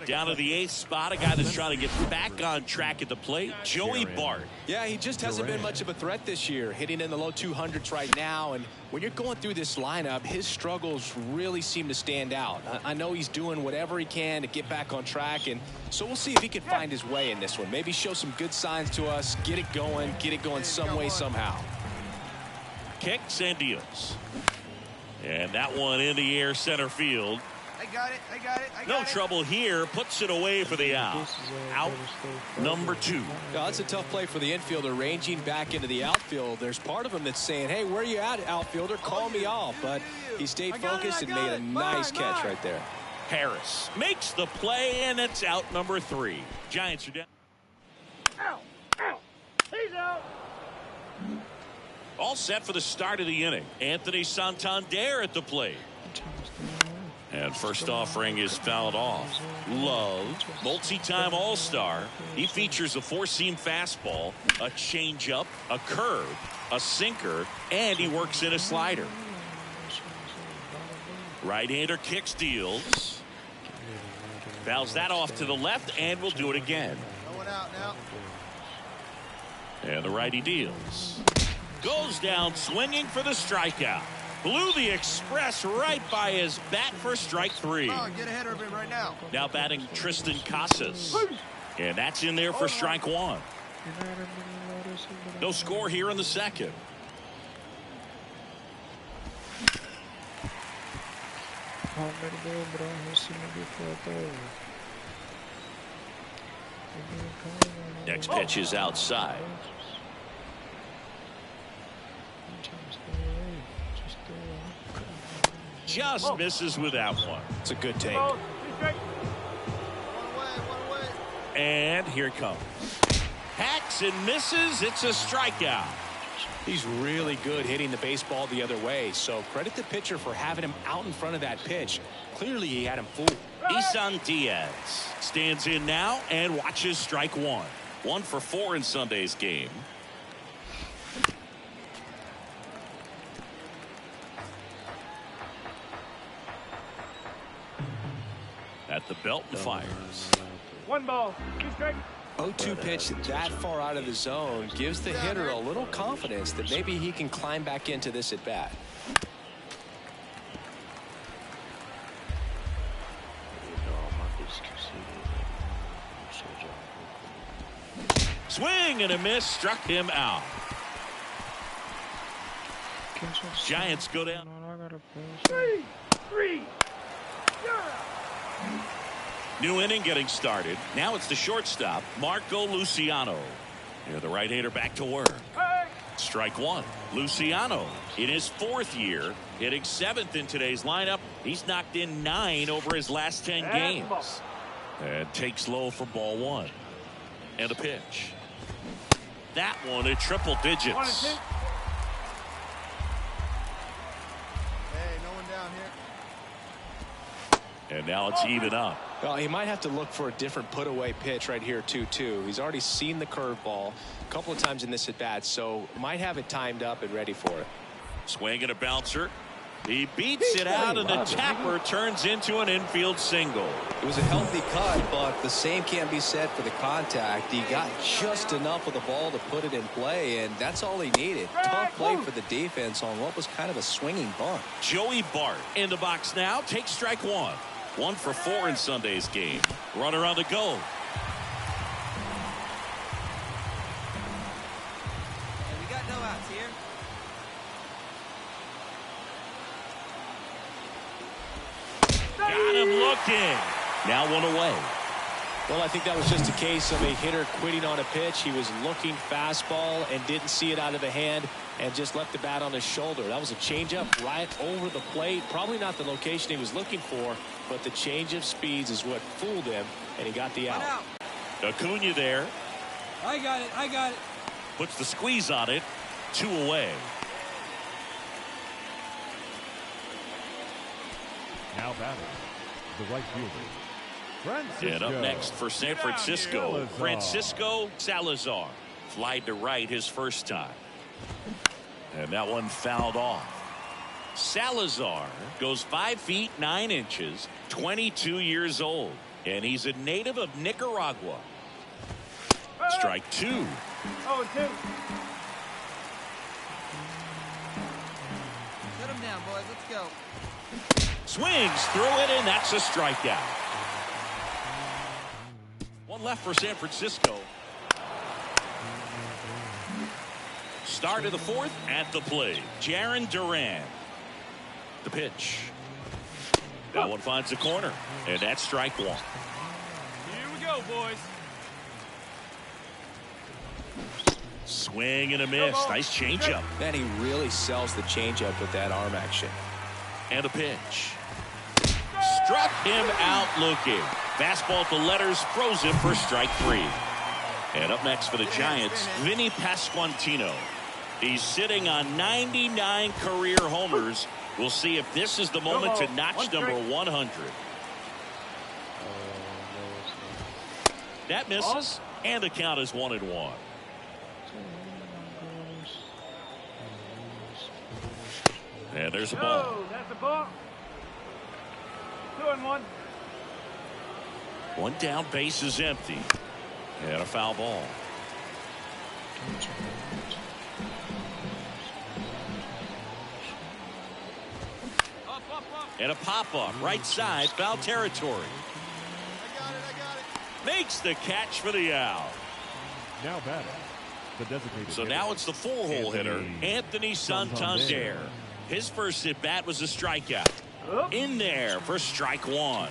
Down to the 8th spot, a guy that's trying to get back on track at the plate, Joey Bart. Yeah, he just hasn't been much of a threat this year, hitting in the low 200s right now. And when you're going through this lineup, his struggles really seem to stand out. I know he's doing whatever he can to get back on track, and so we'll see if he can find his way in this one. Maybe show some good signs to us, get it going some way, somehow. Kicks and deals. And that one in the air, center field. I got it. No trouble here. Puts it away for the out. Out number 2. Yeah, that's a tough play for the infielder, ranging back into the outfield. There's part of him that's saying, hey, where are you at, outfielder? Call me off. But he stayed focused and made a nice catch right there. Harris makes the play, and it's out number 3. Giants are down. He's out. All set for the start of the inning. Anthony Santander at the plate. And first offering is fouled off. Love, multi-time All-Star. He features a 4-seam fastball, a changeup, a curve, a sinker, and he works in a slider. Right-hander kicks, deals. Fouls that off to the left, and will do it again. No one out now. And the righty deals. Goes down swinging for the strikeout. Blew the express right by his bat for strike 3. Come on, get ahead of him right now. Now batting Tristan Casas. And that's in there for strike 1. No score here in the second. Next pitch is outside. Just misses with that one. It's a good take. One away. And here it comes. Hacks and misses. It's a strikeout. He's really good hitting the baseball the other way. So credit the pitcher for having him out in front of that pitch. Clearly he had him fooled. Isan Diaz stands in now and watches strike 1. 1 for 4 in Sunday's game. At the belt and fires. 1 ball. 2 strikes. 0-2 pitch that far out of the zone gives the hitter a little confidence that maybe he can climb back into this at bat. Swing and a miss, struck him out. Giants go down. 3. New inning getting started. Now it's the shortstop, Marco Luciano. Here the right-hander back to work. Strike 1. Luciano in his 4th year, hitting 7th in today's lineup. He's knocked in 9 over his last 10 games. And takes low for ball one. And a pitch. That one at triple digits. Hey, no one down here. And now it's even up. Well, he might have to look for a different put-away pitch right here, 2-2. He's already seen the curveball a couple of times in this at-bat, so might have it timed up and ready for it. Swing and a bouncer. He beats it out, and the tapper turns into an infield single. It was a healthy cut, but the same can't be said for the contact. He got just enough of the ball to put it in play, and that's all he needed. Tough play for the defense on what was kind of a swinging bunt. Joey Bart in the box now. Takes strike one. 1 for 4 in Sunday's game. Runner on the go. Hey, we got no outs here. Got him looking. Now 1 away. Well, I think that was just a case of a hitter quitting on a pitch. He was looking fastball and didn't see it out of the hand and just left the bat on his shoulder. That was a changeup right over the plate. Probably not the location he was looking for, but the change of speeds is what fooled him, and he got the out. Acuna there. I got it. Puts the squeeze on it. 2 away. Now batting, the right fielder, Francisco. And up next for San Francisco, Salazar. Francisco Salazar. Flied to right his first time. And that one fouled off. Salazar goes 5 feet 9 inches, 22 years old, and he's a native of Nicaragua. Strike 2. 0-2. Shut him down, boys. Let's go. Swings through it, and that's a strikeout. 1 left for San Francisco. Start of the 4th at the plate. Jarren Duran. The pitch. That one finds the corner, and that's strike 1. Here we go, boys. Swing and a miss. Nice changeup. Man, he really sells the changeup with that arm action. And a pitch. Struck him out looking. Fastball to letters, froze him for strike 3. And up next for the Giants, Vinny Pasquantino. He's sitting on 99 career homers. We'll see if this is the moment to notch number 100. That misses, and the count is 1-1. And there's a ball. Oh, that's a ball. 2-1. 1 down, base is empty. And a foul ball. And a pop-up, right side, foul territory. I got it. Makes the catch for the out. Now batting, the designated So hitter, now it's the 4-hole hitter, Anthony Santander. His first at-bat was a strikeout. In there for strike 1. Plays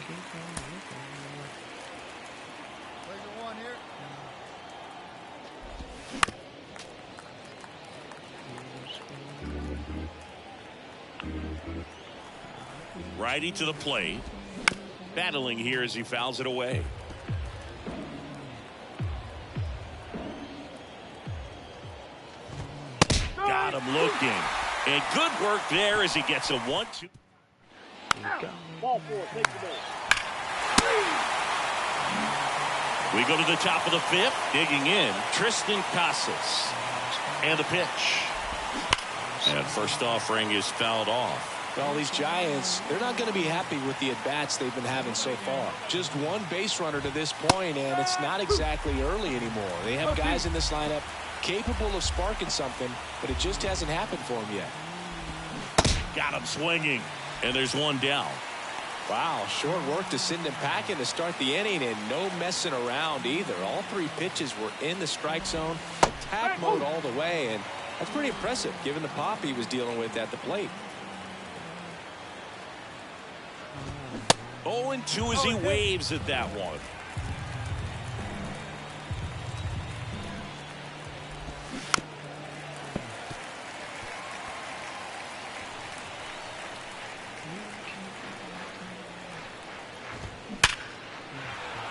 a 1 here. Righty to the plate. Battling here as he fouls it away. Got him looking. And good work there as he gets a 1-2. Ball 4. Take the ball. We go to the top of the 5th. Digging in, Tristan Casas. And the pitch. And first offering is fouled off. Well, these Giants, they're not going to be happy with the at-bats they've been having so far. Just 1 base runner to this point, and it's not exactly early anymore. They have guys in this lineup capable of sparking something, but it just hasn't happened for them yet. Got him swinging. And there's 1 down. Wow, short work to send him packing to start the inning, and no messing around either. All 3 pitches were in the strike zone, attack mode all the way, and that's pretty impressive given the pop he was dealing with at the plate. 0-2 as he waves at that one.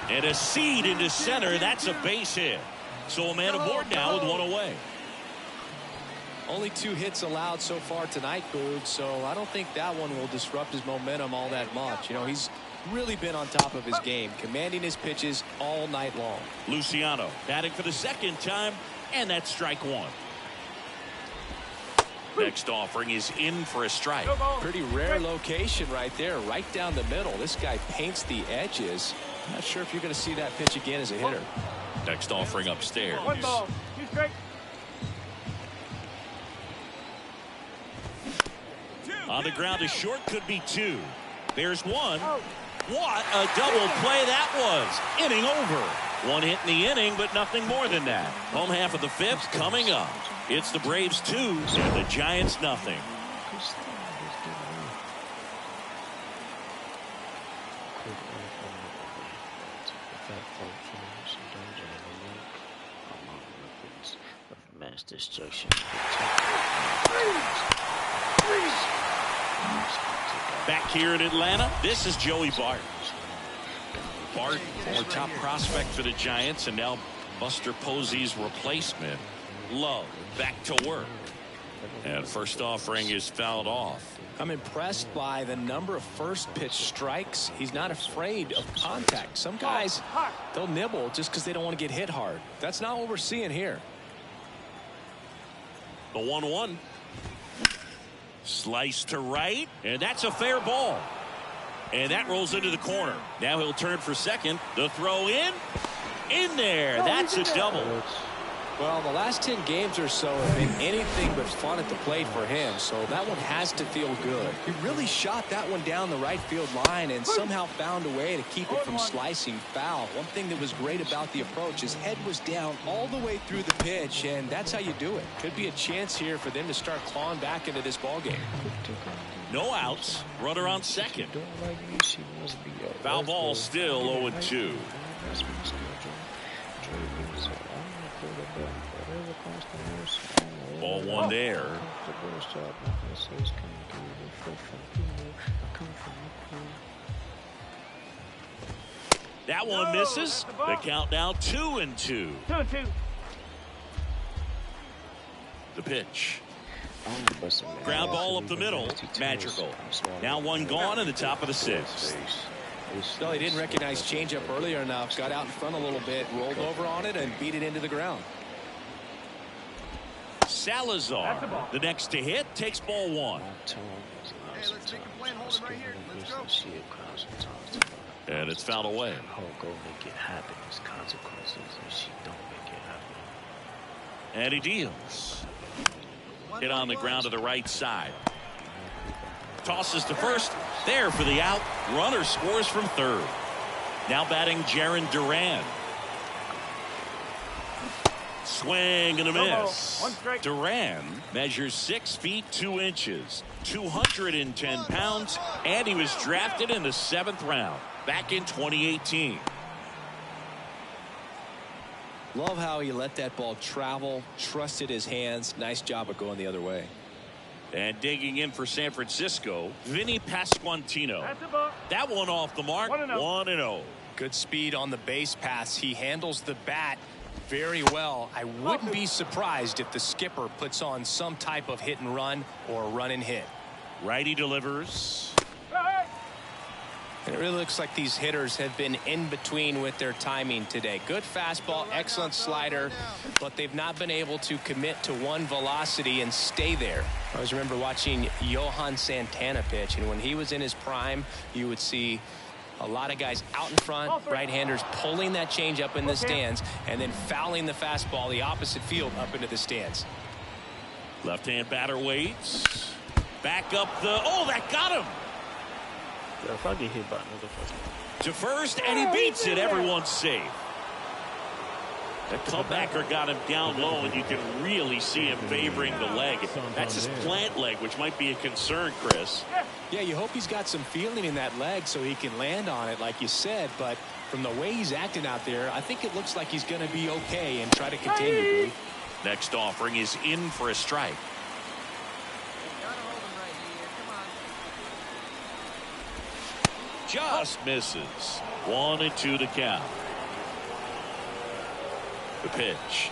And a seed into center. That's a base hit. So a man aboard now with one away. Only 2 hits allowed so far tonight, Boog, so I don't think that one will disrupt his momentum all that much. You know, he's really been on top of his game, commanding his pitches all night long. Luciano batting for the second time, and that's strike 1. Next offering is in for a strike. Pretty rare location right there, right down the middle. This guy paints the edges. I'm not sure if you're going to see that pitch again as a hitter. Next offering upstairs. 1 ball. 2 straight. On the ground, a short could be 2. There's 1. What a double play that was. Inning over. 1 hit in the inning, but nothing more than that. Home half of the 5th coming up. It's the Braves 2 and the Giants nothing. Mass destruction. Back here in Atlanta, this is Joey Bart. Bart, former top prospect for the Giants, and now Buster Posey's replacement. Love back to work. And first offering is fouled off. I'm impressed by the number of first pitch strikes. He's not afraid of contact. Some guys, they'll nibble just because they don't want to get hit hard. That's not what we're seeing here. The 1-1. Slice to right, and that's a fair ball. And that rolls into the corner. Now he'll turn for second. The throw in there. That's a double. Well, the last 10 games or so have been anything but fun at the plate for him, so that one has to feel good. He really shot that one down the right field line and somehow found a way to keep it from slicing foul. One thing that was great about the approach, his head was down all the way through the pitch, and that's how you do it. Could be a chance here for them to start clawing back into this ballgame. No outs. Runner on second. Foul ball still 0-2. Ball 1 there. That one misses. The count now 2-2. 2-2. The pitch. Ground ball up the middle. Magical. Now 1 gone in the top of the 6th. No, he didn't recognize changeup earlier enough. Got out in front a little bit, rolled over on it, and beat it into the ground. Salazar, the next to hit, takes ball 1. Hey, let's make a plan. Hold him right here. Let's go. And it's fouled away. Go make it happen. There's consequences if she don't make it happen. And he deals. Hit on the ground to the right side. Tosses to first. There for the out. Runner scores from third. Now batting Jarren Duran. Swing and a miss. Duran measures 6 feet 2 inches, 210 pounds, and he was drafted in the 7th round back in 2018. Love how he let that ball travel, trusted his hands. Nice job of going the other way. And digging in for San Francisco, Vinny Pasquantino. That one off the mark. 1-0. Good speed on the base pass. He handles the bat very well. I wouldn't be surprised if the skipper puts on some type of hit and run or run and hit. Righty delivers. And it really looks like these hitters have been in between with their timing today. Good fastball, excellent slider, but they've not been able to commit to one velocity and stay there. I always remember watching Johan Santana pitch, and when he was in his prime, you would see a lot of guys out in front, right-handers pulling that change up in the stands, and then fouling the fastball the opposite field up into the stands. Left-hand batter waits. Back up the... Oh, that got him! If I get hit by another first. To first, and he beats it. Everyone's safe. The comebacker got him down low, and you can really see him favoring the leg. That's his plant leg, which might be a concern, Chris. Yeah, you hope he's got some feeling in that leg so he can land on it, like you said. But from the way he's acting out there, I think it looks like he's going to be okay and try to continue, Blue. Next offering is in for a strike. just misses. 1-2 to count. The pitch.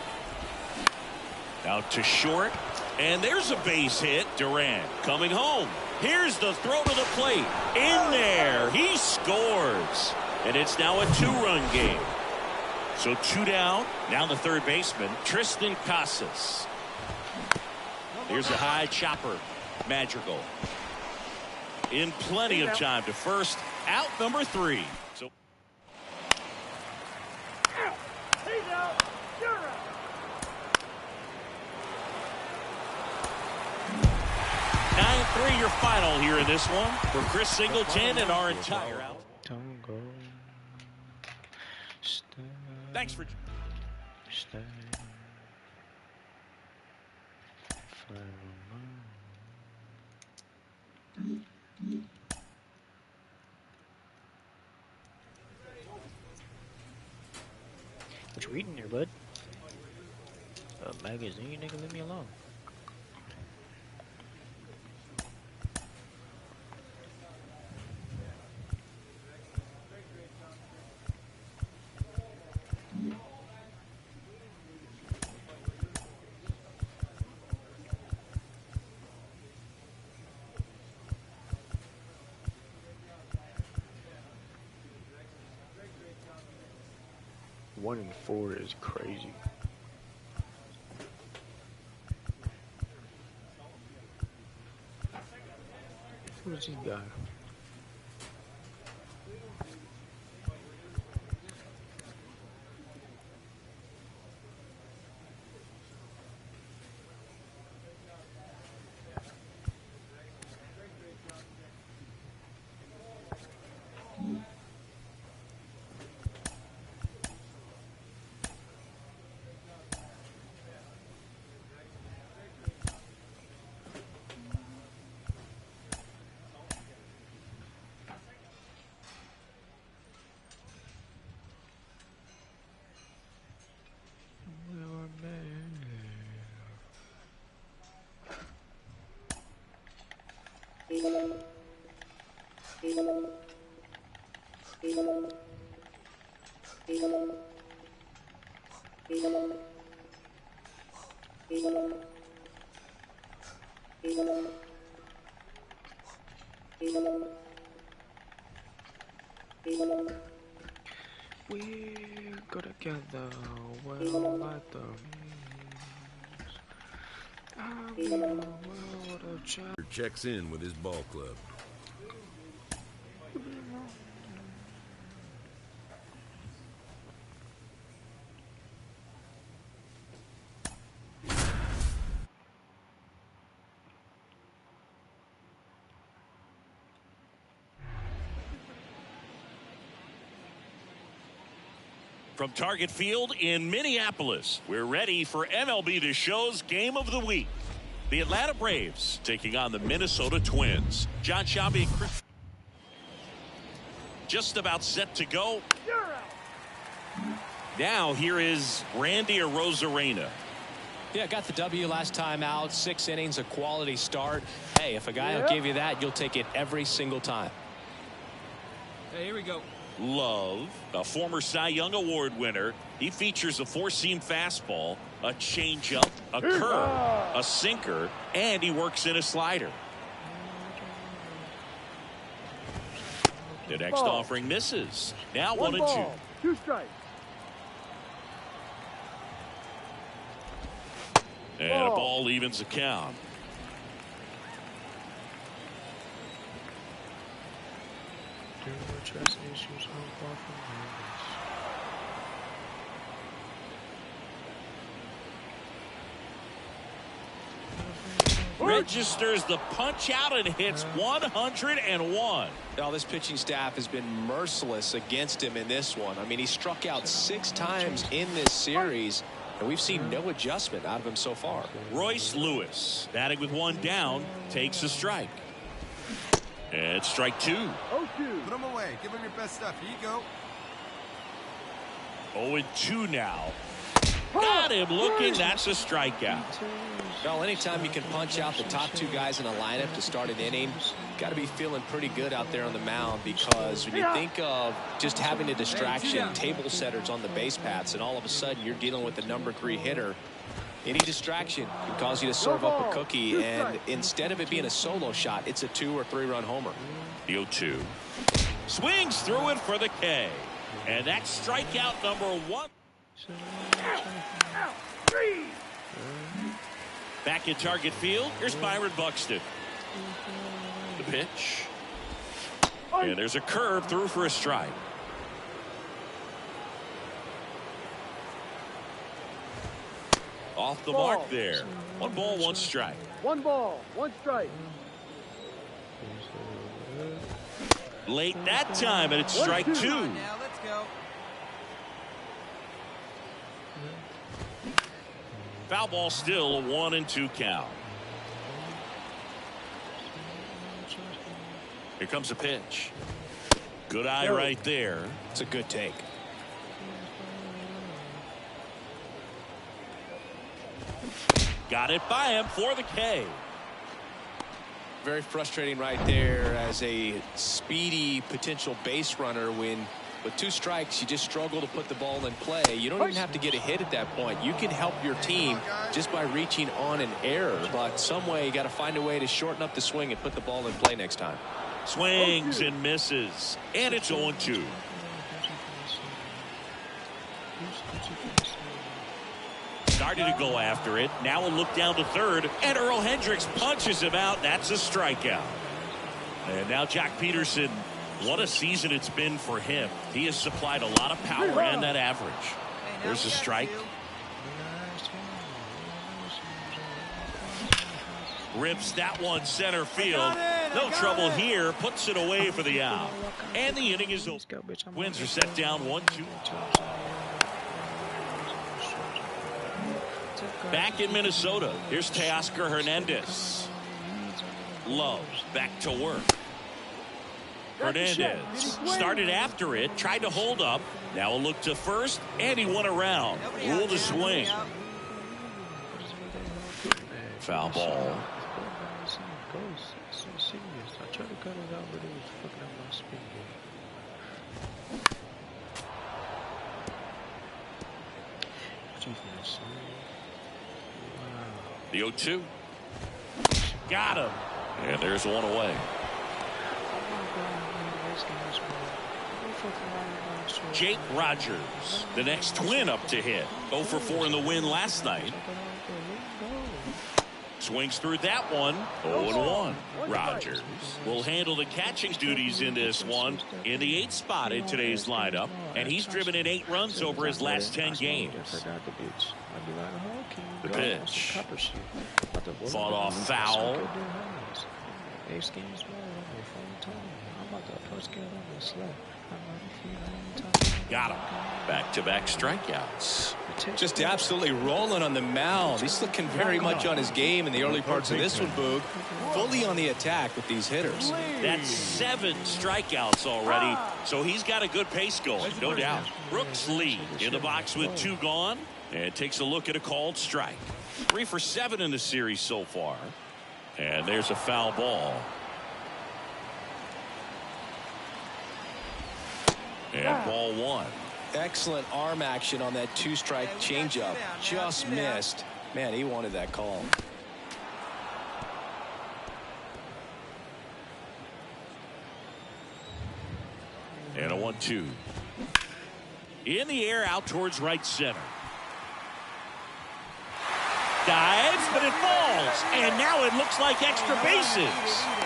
Out to short. And there's a base hit. Durant coming home. Here's the throw to the plate. In there. He scores. And it's now a 2-run game. So 2 down. Now the third baseman, Tristan Casas. Here's a high chopper. Madrigal. In plenty of time to first. Out number 3. So 9-3 your final here in this one for Chris Singleton and our entire out. Don't go. Stay. Thanks for Stay. What you reading there, bud? A magazine, nigga, leave me alone. One in 4 is crazy. Who is this guy? We go together well like the Checks in with his ball club. From Target Field in Minneapolis, we're ready for MLB The Show's Game of the Week. The Atlanta Braves taking on the Minnesota Twins. John Shelby just about set to go. Now here is Randy Arozarena. Yeah, got the W last time out. 6 innings, a quality start. Hey, if a guy will give you that, you'll take it every single time. Hey, here we go. Love, a former Cy Young Award winner. He features a 4-seam fastball, a changeup, a curve, a sinker, and he works in a slider. The next offering misses. Now 1-2. 2 strikes. And a ball evens the count. Registers the punch out and hits 101. Now, this pitching staff has been merciless against him in this one. I mean, he struck out 6 times in this series, and we've seen no adjustment out of him so far. Royce Lewis, batting with 1 down, takes a strike. And strike 2. 0-2. Put him away. Give him your best stuff. Here you go. 0-2 now. Got him looking. That's a strikeout. Well, anytime you can punch out the top 2 guys in a lineup to start an inning, got to be feeling pretty good out there on the mound, because when you think of just having a distraction, table setters on the base paths, and all of a sudden you're dealing with the #3 hitter, any distraction can cause you to serve up a cookie, and instead of it being a solo shot, it's a 2 or 3 run homer. The 0-2. Swings through it for the K. And that's strikeout number 1. Back in target field, here's Byron Buxton. The pitch. And there's a curve through for a strike. Off the mark there. 1 ball, 1 strike. 1 ball, 1 strike. Late that time, and it's strike 2. Now let's go. Foul ball, still a 1-2 count. Here comes a pitch. Good eye right there. It's a good take. Got it by him for the K. Very frustrating right there as a speedy potential base runner. When with 2 strikes, you just struggle to put the ball in play. You don't even have to get a hit at that point. You can help your team just by reaching on an error, but some way you got to find a way to shorten up the swing and put the ball in play next time. Swings and misses, and it's 0-2. Started to go after it. Now a look down to third, and Earl Hendricks punches him out. That's a strikeout. And now Jack Peterson, what a season it's been for him. He has supplied a lot of power and that average. There's a strike. Rips that one center field. No trouble here. Puts it away for the out. And the inning is over. Winds are set down 1-2. Back in Minnesota, here's Teoscar Hernandez. Love back to work. Hernandez started after it, tried to hold up. Now a look to first, and he went around. Ruled a swing. Foul ball. I tried to cut it out, but it was fucking up my speed. The 0-2. Got him. And there's one away. Jake Rogers, the next twin up to hit. 0 for 4 in the win last night. Swings through that one. 0-1. Rogers will handle the catching duties in this one in the 8th spot in today's lineup, and he's driven in 8 runs over his last 10 games. The pitch. Fought off foul. Got him. Back-to-back strikeouts. Just absolutely rolling on the mound. He's looking very much on his game in the early parts of this one, Boog. Fully on the attack with these hitters. That's 7 strikeouts already, so he's got a good pace going, no doubt. Brooks Lee in the box with 2 gone, and takes a look at a called strike. 3 for 7 in the series so far. And there's a foul ball. And ball 1. Excellent arm action on that 2-strike changeup. Just missed. Man, he wanted that call. And a 1-2. In the air out towards right center. Dives, but it falls. And now it looks like extra bases.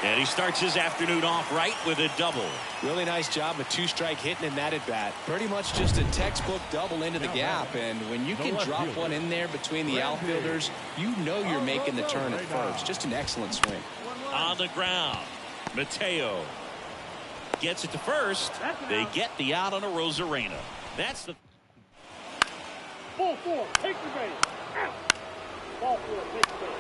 And he starts his afternoon off right with a double. Really nice job of 2-strike hitting in that at bat. Pretty much just a textbook double into the gap. And when you can drop one in there between the outfielders, you know you're making the turn at first. Just an excellent swing. On the ground, Mateo gets it to first. They get the out on a Rosarena. That's the Ball 4, take the base. Out. Ball 4, take the base.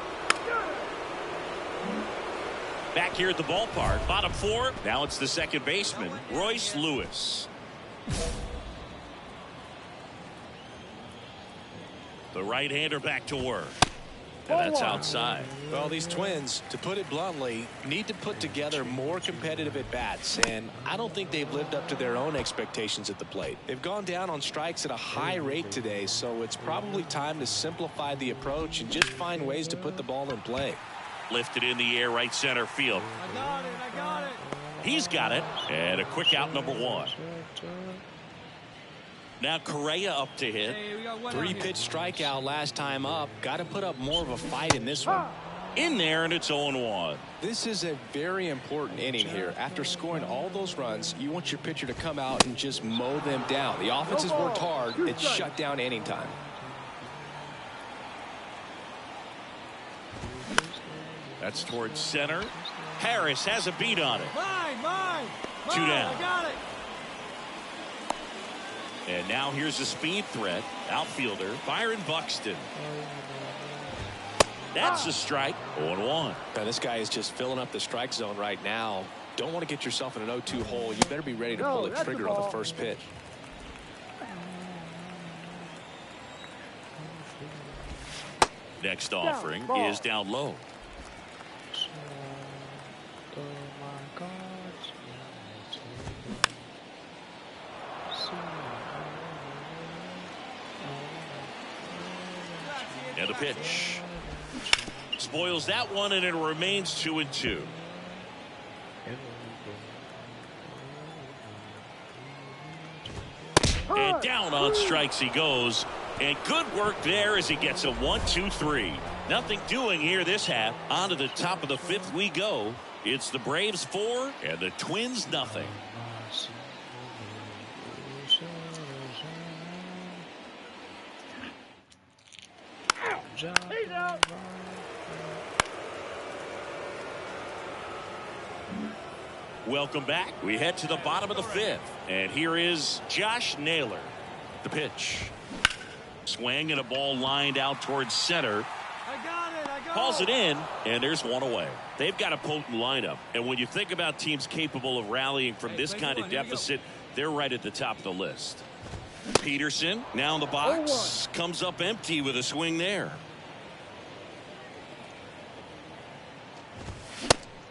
back here at the ballpark. Bottom 4. Now it's the second baseman, Royce Lewis. The right-hander back to work. And that's outside. Well, these Twins, to put it bluntly, need to put together more competitive at-bats, and I don't think they've lived up to their own expectations at the plate. They've gone down on strikes at a high rate today, so it's probably time to simplify the approach and just find ways to put the ball in play. Lifted in the air, right center field. I got it. He's got it. And a quick out, number 1. Now Correa up to hit. Hey, we got one 3-pitch strikeout last time up. Got to put up more of a fight in this one. In there, and it's 0-1. This is a very important inning here. After scoring all those runs, you want your pitcher to come out and just mow them down. The offense has worked hard. It's shut down inning time. That's towards center. Harris has a beat on it. Mine. 2 down. I got it. And now here's a speed threat. Outfielder Byron Buxton. That's a strike. 0-1. Now, this guy is just filling up the strike zone right now. Don't want to get yourself in an 0-2 hole. You better be ready to pull the trigger on the first pitch. Next offering is down low. And a pitch. Spoils that one, and it remains 2-2. And down on strikes he goes. And good work there as he gets a 1-2-3. Nothing doing here this half. On to the top of the 5th we go. It's the Braves 4 and the Twins nothing. He's out. Welcome back. We head to the bottom of the 5th. And here is Josh Naylor. The pitch. Swing and a ball lined out towards center. I got it. Calls it in, and there's one away. They've got a potent lineup. And when you think about teams capable of rallying from this kind of deficit, they're right at the top of the list. Peterson now in the box. Comes up empty with a swing there.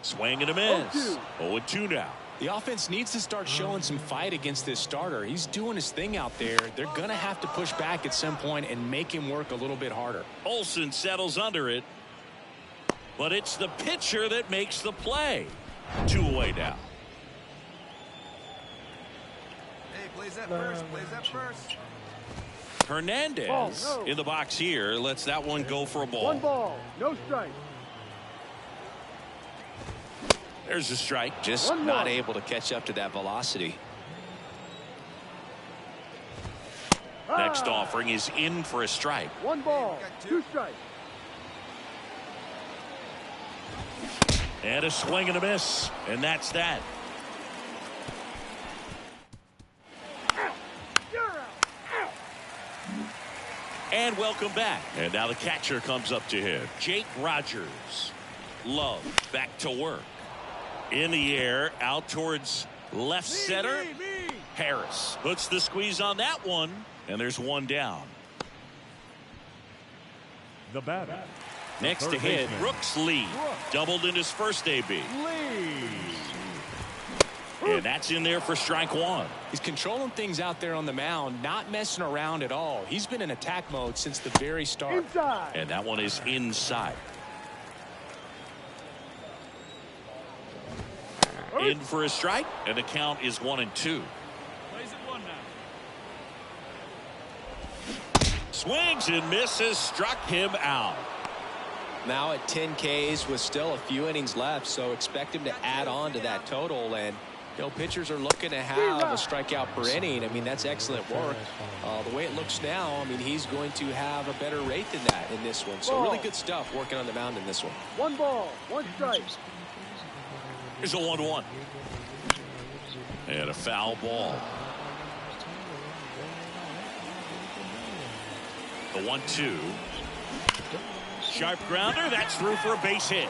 Swing and a miss. 0-2 now. The offense needs to start showing some fight against this starter. He's doing his thing out there. They're going to have to push back at some point and make him work a little bit harder. Olsen settles under it. But it's the pitcher that makes the play. 2 away now. Hey, plays that first. Hernandez in the box here. Lets that one go for a ball. 1 ball, no strike. There's a strike. Just not able to catch up to that velocity. Next offering is in for a strike. 1 ball, 2 strikes. And a swing and a miss. And that's that. And welcome back. And now the catcher comes up to him. Jake Rogers. Love back to work. In the air, out towards left center. Harris puts the squeeze on that one, and there's 1 down. The batter. Next to hit, Brooks Lee. Doubled in his first AB. And that's in there for strike 1. He's controlling things out there on the mound, not messing around at all. He's been in attack mode since the very start. Inside. And that one is inside. In for a strike, and the count is 1-2. Plays it 1 now. Swings and misses, struck him out. Now at 10 Ks with still a few innings left, so expect him to add on to that total. And you know, pitchers are looking to have a strikeout per inning. I mean, that's excellent work. The way it looks now, I mean, he's going to have a better rate than that in this one. So really good stuff working on the mound in this one. 1 ball, 1 strike. Here's a 1-1. And a foul ball. The 1-2. Sharp grounder. That's through for a base hit. No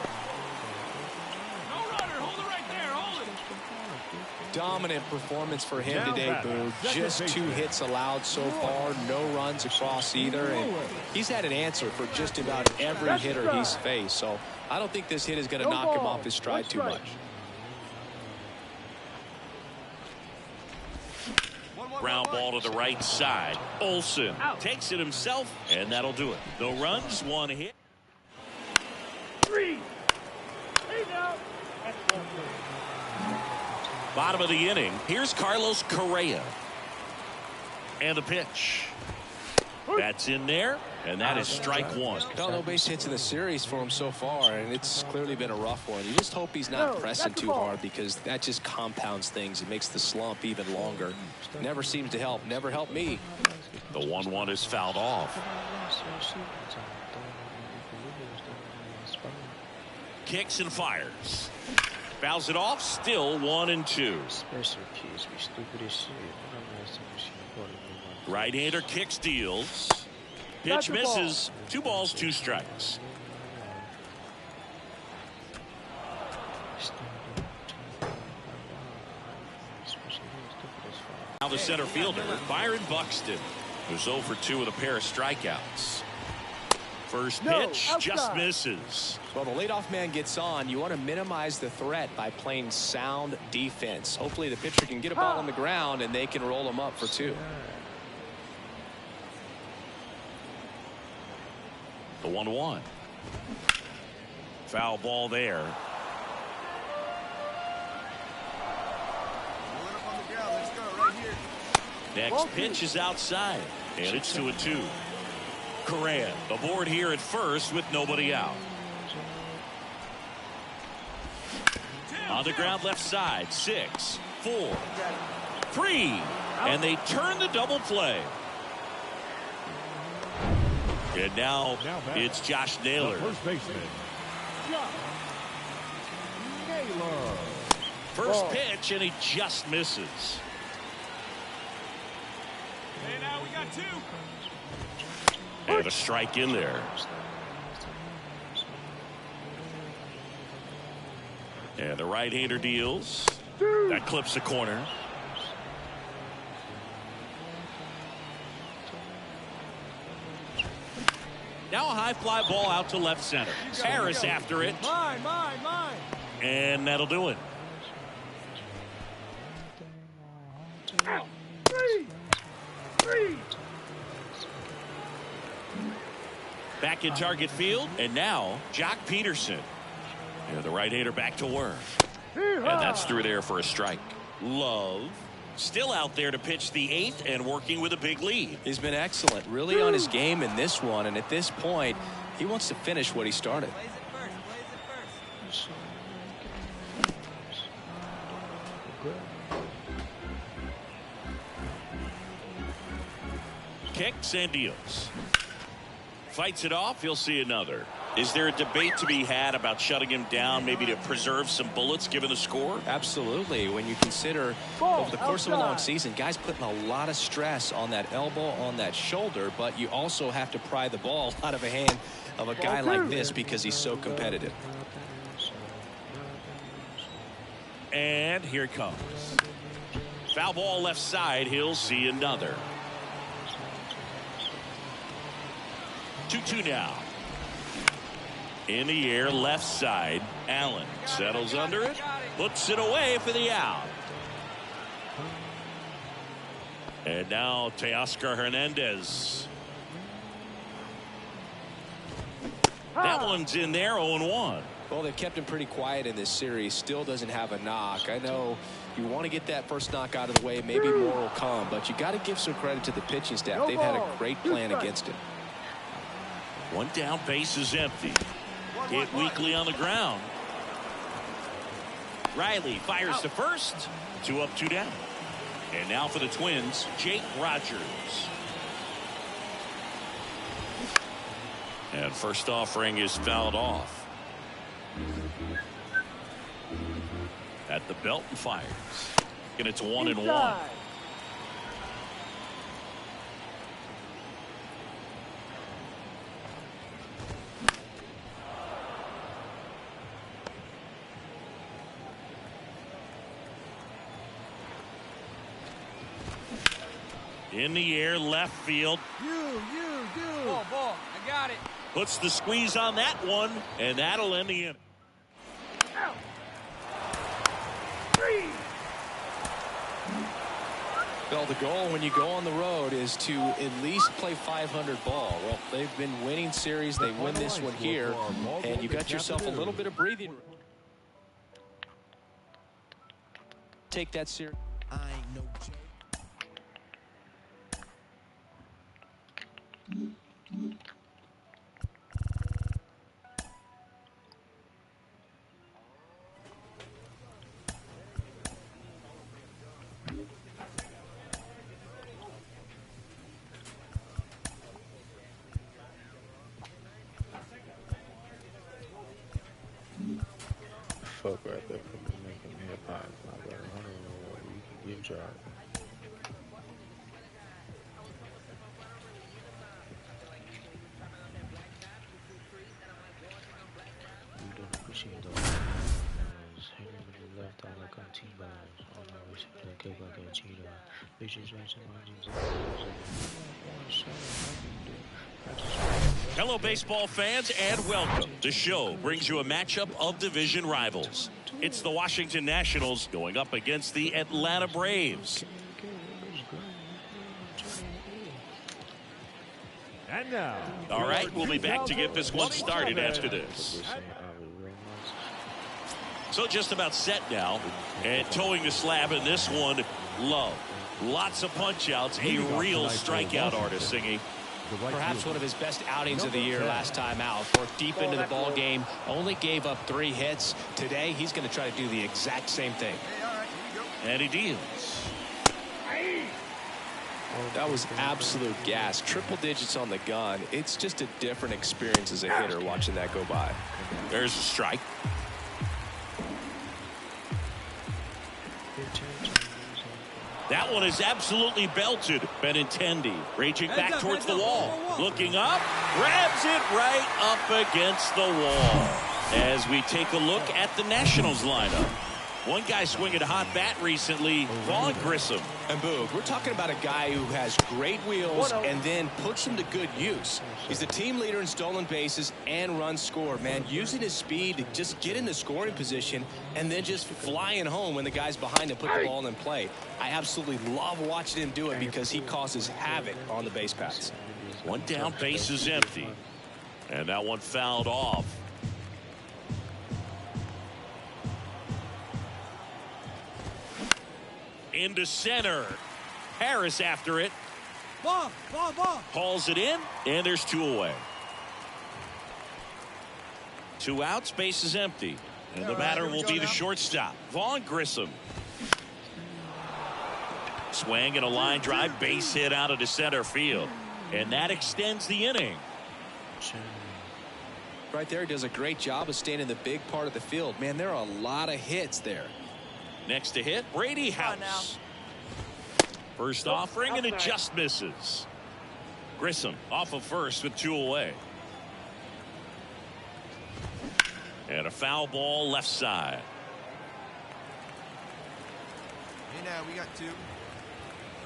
runner. Hold it right there. Hold it. Dominant performance for him today, Boo. Just 2 hits allowed so far, no runs across either, and he's had an answer for just about every hitter he's faced. So I don't think this hit is going to knock him off his stride too much. Ground ball to the right side. Olsen takes it himself, and that'll do it. No runs, 1 hit. 3. Hey now. Bottom of the inning. Here's Carlos Correa. And the pitch. That's in there, and that is strike 1. No base hits in the series for him so far, and it's clearly been a rough one. You just hope he's not pressing too hard, because that just compounds things. It makes the slump even longer. Never seems to help. Never helped me. The 1-1 is fouled off. Kicks and fires. Fouls it off. Still 1-2. Right-hander kicks, deals. Pitch misses. 2 balls, 2 strikes. Now the center fielder, Byron Buxton, who's 0 for 2 with a pair of strikeouts. First pitch just misses. Well, the leadoff man gets on. You want to minimize the threat by playing sound defense. Hopefully the pitcher can get a ball on the ground and they can roll him up for 2. The 1-1. Foul ball there. Next pitch is outside, and it's 2-2. Correa aboard here at first with nobody out. On the ground left side, 6, 4, 3, and they turn the double play. And now it's Josh Naylor. First baseman. Naylor. First pitch, and he just misses. Hey, now we got 2. And a strike in there. And the right-hander deals. That clips the corner. Now a high fly ball out to left center. Harris after it. Mine. And that'll do it. 3. Back in target field, and now Jock Peterson. And the right-hander back to work. And that's through there for a strike. Love still out there to pitch the 8th and working with a big lead. He's been excellent, really on his game in this one, and at this point he wants to finish what he started. Kicks and deals. Fights it off. He'll see another. Is there a debate to be had about shutting him down, maybe to preserve some bullets given the score? Absolutely. When you consider over the course of a long season, guys putting a lot of stress on that elbow, on that shoulder, but you also have to pry the ball out of the hand of a guy like this because he's so competitive. And here it comes. Foul ball left side. He'll see another. 2-2 now. In the air, left side. Allen settles under it, puts it away for the out. And now Teoscar Hernandez. That one's in there, 0-1. Well, they've kept him pretty quiet in this series. Still doesn't have a knock. I know you want to get that first knock out of the way. Maybe more will come, but you got to give some credit to the pitching staff. They've had a great plan against him. One down, base is empty. Hit weakly on the ground. Riley fires to first. 2 up, 2 down. And now for the Twins, Jake Rogers. And first offering is fouled off. At the belt and fires. And it's 1-1. In the air, left field. You. Ball. I got it. Puts the squeeze on that one, and that'll end the inning. Out. 3. Well, the goal when you go on the road is to at least play 500 ball. Well, they've been winning series. They win this one here, and you got yourself a little bit of breathing room. Take that series. I ain't no joke. Fuck right there for me making hip hop. I don't know what you can get job. We don't appreciate those hitting with the left eye like on T-bones. On my way to the cake like a cheetah. Bitches racing margins. Hello, baseball fans, and welcome. The show brings you a matchup of division rivals. It's the Washington Nationals going up against the Atlanta Braves. And now. All right, we'll be back to get this one started after this. So just about set now, and towing the slab in this one, Love. Lots of punch-outs, a real strikeout artist, Singy. Perhaps one of his best outings of the year last time out. Worked deep into the ball game, only gave up 3 hits. Today, he's going to try to do the exact same thing. Hey, all right, here you go. And he deals. That was absolute gas. Triple digits on the gun. It's just a different experience as a hitter watching that go by. There's a strike. That one is absolutely belted. Benintendi raging back towards the wall. Looking up, grabs it right up against the wall. As we take a look at the Nationals lineup. One guy swinging a hot bat recently, Vaughn Grissom. And Boog, we're talking about a guy who has great wheels and then puts them to good use. He's the team leader in stolen bases and runs scored, man. Using his speed to just get in the scoring position and then just flying home when the guys behind him put the ball in play. I absolutely love watching him do it because he causes havoc on the base paths. One down, base is empty. And that one fouled off. Into center. Harris after it. Ball. Hauls it in, and there's 2 away. 2 outs, base is empty. And the batter will be the shortstop, Vaughn Grissom. Swing and a line drive, base hit out of the center field. And that extends the inning. Right there, he does a great job of staying in the big part of the field. Man, there are a lot of hits there. Next to hit, Brady House. First offering, and it just misses. Grissom off of first with 2 away. And a foul ball left side. Hey, now we got 2.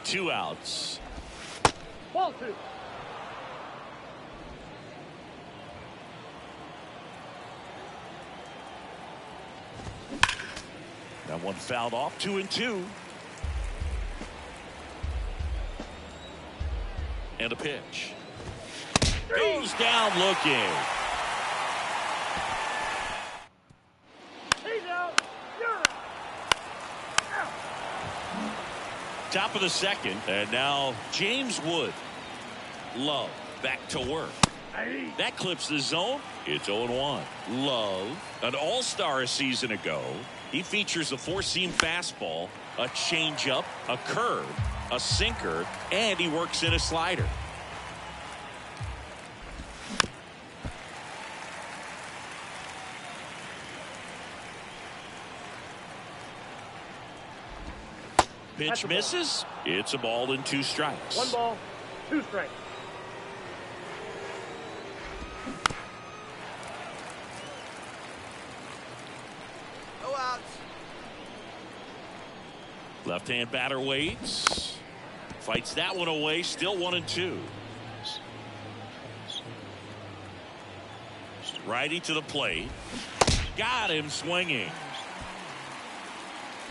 2 outs. Ball 2. That one fouled off, 2-2. And a pitch. Goes down looking. He's out. You're out. Top of the second, and now James Wood. Love back to work. That clips the zone. It's 0-1. Love, an all-star a season ago. He features a 4-seam fastball, a changeup, a curve, a sinker, and he works in a slider. Pitch misses. It's a ball and 2 strikes. 1 ball, 2 strikes. No outs. Left-hand batter waits. Fights that one away. Still 1-2. Righty to the plate. Got him swinging.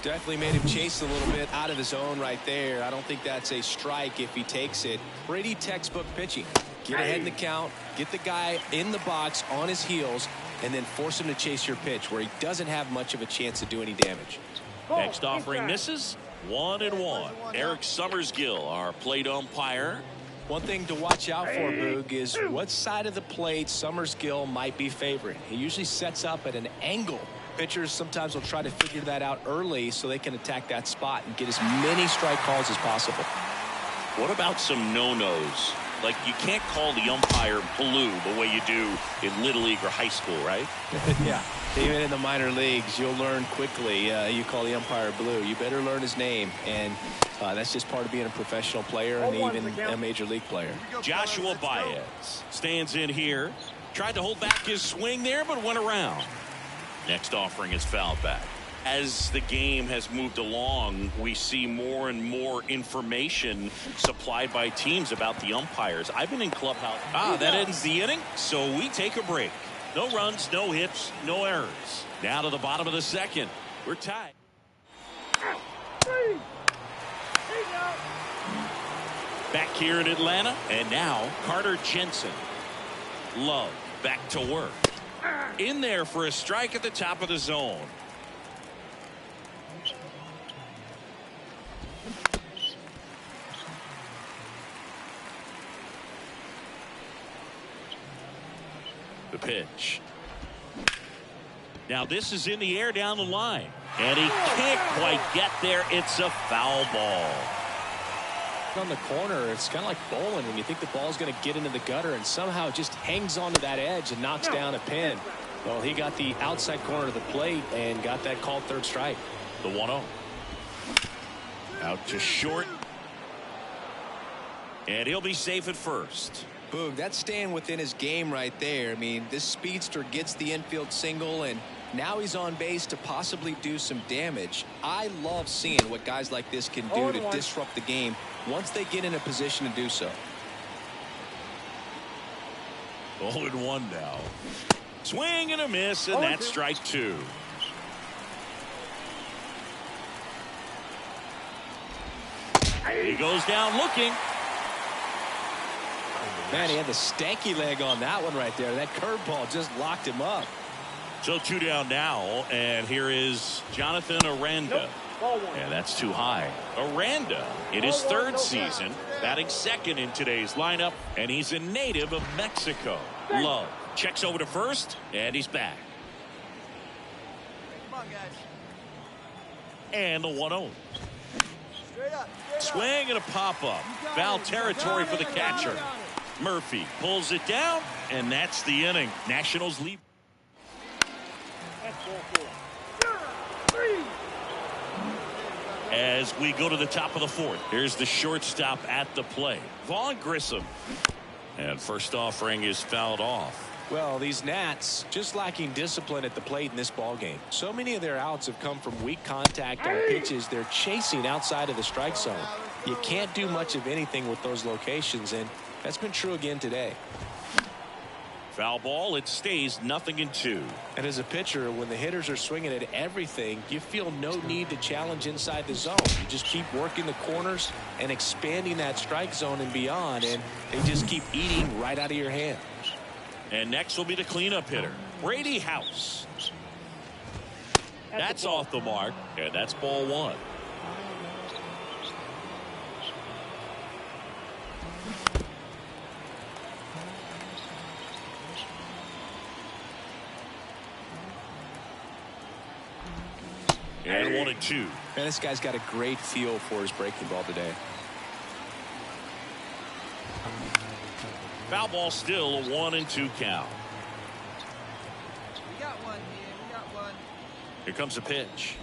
Definitely made him chase a little bit out of the zone right there. I don't think that's a strike if he takes it. Pretty textbook pitching. Get ahead in the count, get the guy in the box on his heels, and then force him to chase your pitch where he doesn't have much of a chance to do any damage. Next offering misses. 1-1. Eric Summersgill, our plate umpire. One thing to watch out for, Boog, is what side of the plate Summersgill might be favoring. He usually sets up at an angle. Pitchers sometimes will try to figure that out early so they can attack that spot and get as many strike calls as possible. What about some no-nos? Like, you can't call the umpire blue the way you do in Little League or high school, right? Yeah. Even in the minor leagues, you'll learn quickly. You call the umpire blue. You better learn his name. And that's just part of being a professional player and even a major league player. Joshua Baez stands in here. Tried to hold back his swing there, but went around. Next offering is fouled back. As the game has moved along, we see more and more information supplied by teams about the umpires. I've been in clubhouse. That ends the inning, so we take a break. No runs, no hits, no errors. Now to the bottom of the second. We're tied. Back here in Atlanta, and now Carter Jensen. Love back to work. In there for a strike at the top of the zone. The pitch. Now this is in the air down the line. And he can't quite get there. It's a foul ball. On the corner, it's kind of like bowling when you think the ball's going to get into the gutter and somehow it just hangs onto that edge and knocks down a pin. Well, he got the outside corner of the plate and got that called third strike. The 1-0. Out to short. And he'll be safe at first. Boog, that's staying within his game right there. I mean, this speedster gets the infield single, and now he's on base to possibly do some damage. I love seeing what guys like this can do to disrupt the game once they get in a position to do so. 0-1 now. Swing and a miss, and that's strike two. He goes down looking. Man, he had the stanky leg on that one right there. That curveball just locked him up. So 2 down now, and here is Jonathan Aranda. And that's too high. Aranda in his third season, batting second in today's lineup, and he's a native of Mexico. Love checks over to first, and he's back. Come on, guys. And the 1-0. Straight up. Swing and a pop-up. Foul territory for the catcher. Murphy pulls it down, and that's the inning. Nationals lead. As we go to the top of the fourth, here's the shortstop at the plate, Vaughn Grissom. And first offering is fouled off. Well, these Nats just lacking discipline at the plate in this ball game. So many of their outs have come from weak contact on pitches they're chasing outside of the strike zone. You can't do much of anything with those locations, and that's been true again today. Foul ball. It stays 0-2. And as a pitcher, when the hitters are swinging at everything, you feel no need to challenge inside the zone. You just keep working the corners and expanding that strike zone and beyond, and they just keep eating right out of your hands. And next will be the cleanup hitter, Brady House. That's off the mark, and that's ball one. And 1-2. Man, this guy's got a great feel for his breaking ball today. Foul ball still a 1-2 count. We got one here. We got one. Here comes the pitch.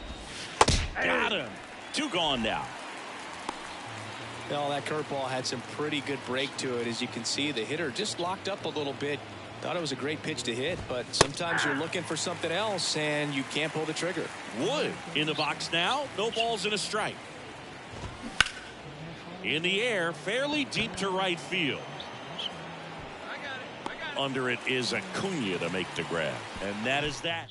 Got him. 2 gone now. Well, that curveball had some pretty good break to it. As you can see, the hitter just locked up a little bit. Thought it was a great pitch to hit, but sometimes you're looking for something else and you can't pull the trigger. Wood in the box now. No balls and a strike. In the air, fairly deep to right field. Under it is Acuna to make the grab. And that is that.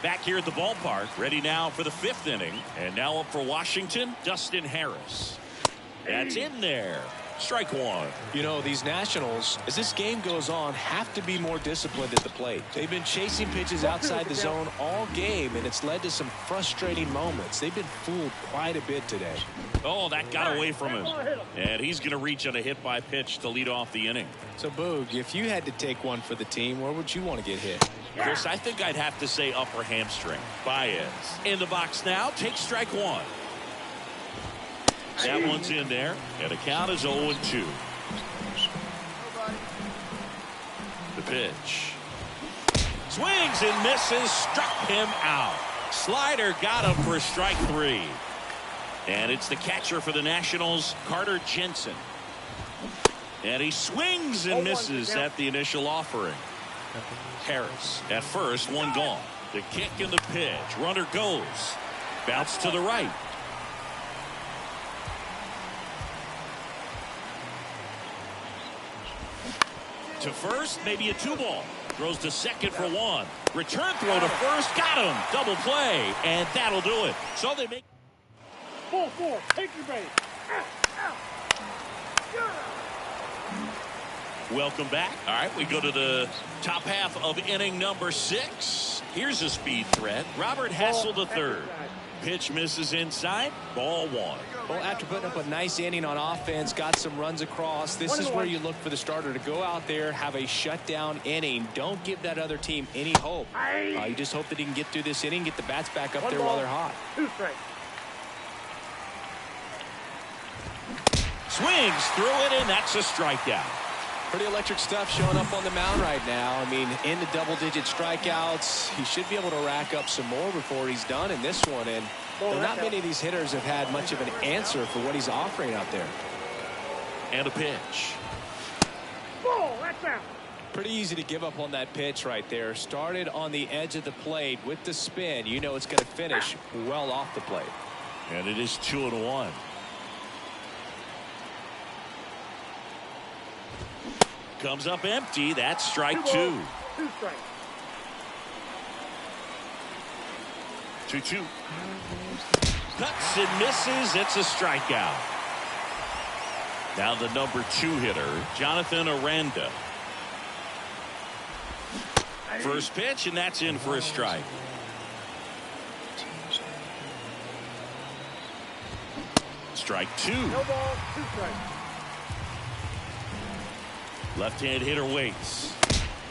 Back here at the ballpark, ready now for the 5th inning. And now up for Washington, Dustin Harris. That's in there. Strike one. You know, these Nationals, as this game goes on, have to be more disciplined at the plate. They've been chasing pitches outside the zone all game, and it's led to some frustrating moments. They've been fooled quite a bit today. Oh, that got away from him. And he's going to reach on a hit by pitch to lead off the inning. So, Boog, if you had to take one for the team, where would you want to get hit? Chris, I think I'd have to say upper hamstring. Baez in the box now. Takes strike one. That one's in there, and the count is 0-2. The pitch. Swings and misses, struck him out. Slider got him for strike 3. And it's the catcher for the Nationals, Carter Jensen. And he swings and misses at the initial offering. Harris at first, one gone. The kick and the pitch. Runner goes. Bounce to the right. To first, maybe a 2-ball. Throws to second for 1. Return throw to first. Got him. Double play. And that'll do it. So they make. Ball 4. Take your base. Welcome back. All right, we go to the top half of inning number 6. Here's a speed threat. Robert Hassel III. Pitch misses inside. Ball 1. Well, after putting up a nice inning on offense, got some runs across, this is where you look for the starter to go out there, have a shutdown inning. Don't give that other team any hope. You just hope that he can get through this inning, get the bats back up there while they're hot. 2 strikes. Swings through it, and that's a strikeout. Pretty electric stuff showing up on the mound right now. I mean, into double-digit strikeouts. He should be able to rack up some more before he's done in this one. And not many of these hitters have had much of an answer for what he's offering out there. And a pitch. Ball, that's out. Pretty easy to give up on that pitch right there. Started on the edge of the plate with the spin. You know it's going to finish well off the plate. And it is 2-1. Comes up empty. That's strike 2. 2 strikes. 2-2. Cuts and misses. It's a strikeout. Now the number 2 hitter, Jonathan Aranda. First pitch, and that's in for a strike. Strike 2. No ball, 2 strikes. Left-hand hitter waits.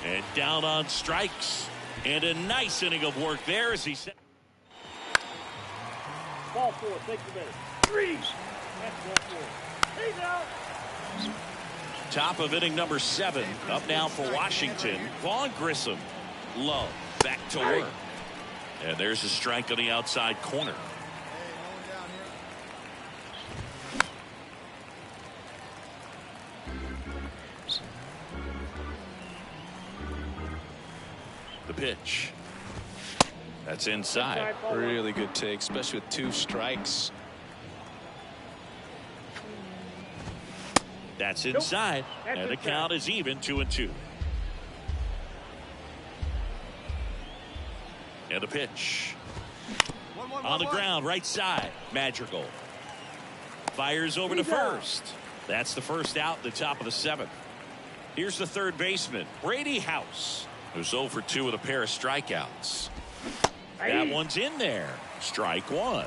And down on strikes. And a nice inning of work there as he set. Ball 4, take the base. 3. That's ball 4. He's out. Top of inning number 7. Up now for Washington. Vaughn Grissom. Love back to work. And there's a strike on the outside corner. The pitch. That's inside. Really good take, especially with 2 strikes. That's inside. And the count is even 2-2. And a pitch. On the ground, right side. Madrigal. Fires over to first. That's the first out, the top of the 7th. Here's the third baseman, Brady House, who's 0 for 2 with a pair of strikeouts. That one's in there. Strike 1.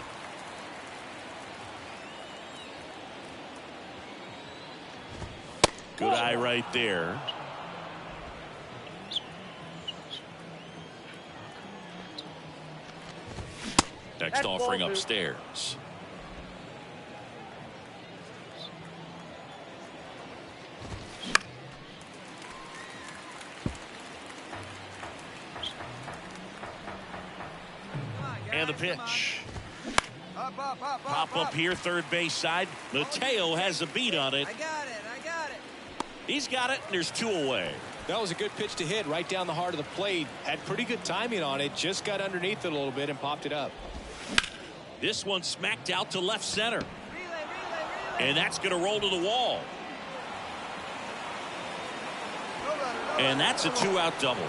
Good eye right there. Next offering upstairs. And the pitch. Pop up here, third base side. Mateo has a beat on it. I got it. He's got it, and there's 2 away. That was a good pitch to hit right down the heart of the plate. Had pretty good timing on it. Just got underneath it a little bit and popped it up. This one smacked out to left center. And that's going to roll to the wall. And that's a 2-out double.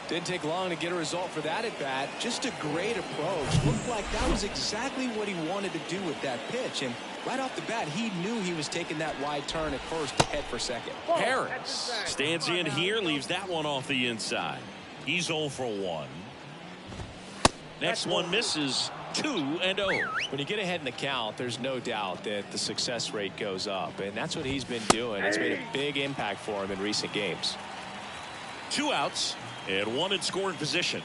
Didn't take long to get a result for that at bat. Just a great approach. Looked like that was exactly what he wanted to do with that pitch. And right off the bat, he knew he was taking that wide turn at first to head for second. Harris stands in here, leaves that one off the inside. He's 0 for 1. Next one misses. 2-0. When you get ahead in the count, there's no doubt that the success rate goes up, and that's what he's been doing. It's made a big impact for him in recent games. 2 outs and 1 in scoring position.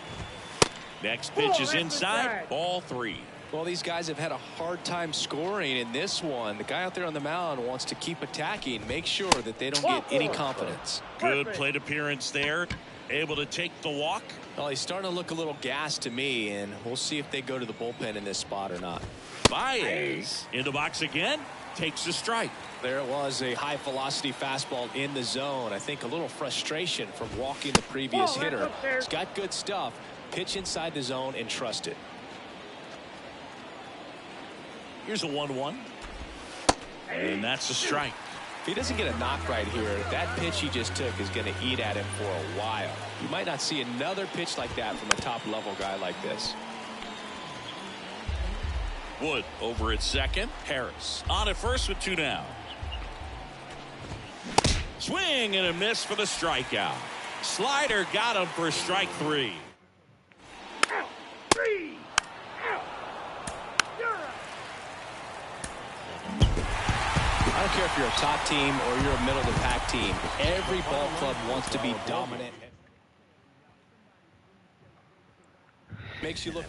Next pitch is inside. Ball 3. Well, these guys have had a hard time scoring in this one. The guy out there on the mound wants to keep attacking, make sure that they don't get any confidence. Good plate appearance there. Able to take the walk. Well, he's starting to look a little gassed to me, and we'll see if they go to the bullpen in this spot or not. Baez in the box again. Takes the strike. There it was, a high velocity fastball in the zone. I think a little frustration from walking the previous hitter. He's got good stuff. Pitch inside the zone and trust it. Here's a 1-1. And that's a strike. If he doesn't get a knock right here, that pitch he just took is going to eat at him for a while. You might not see another pitch like that from a top-level guy like this. Wood over at second. Harris on at first with 2 down. Swing and a miss for the strikeout. Slider got him for strike 3. I don't care if you're a top team or you're a middle-of-the-pack team. Every ball club wants to be dominant. Makes you look.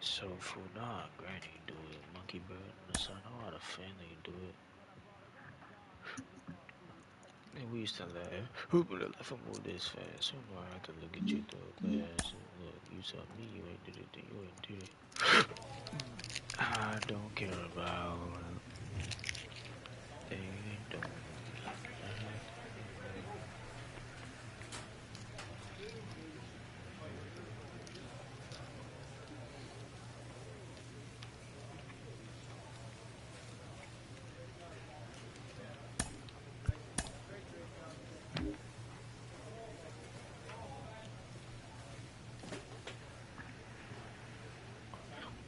So for nah, granny do it. Monkey bird in the sun. How the family do it? And we used to laugh. Who would have left him move this fast? So I have to look at you through a glass and look. You saw me. You ain't did it. Then you ain't did it. I don't care about they don't.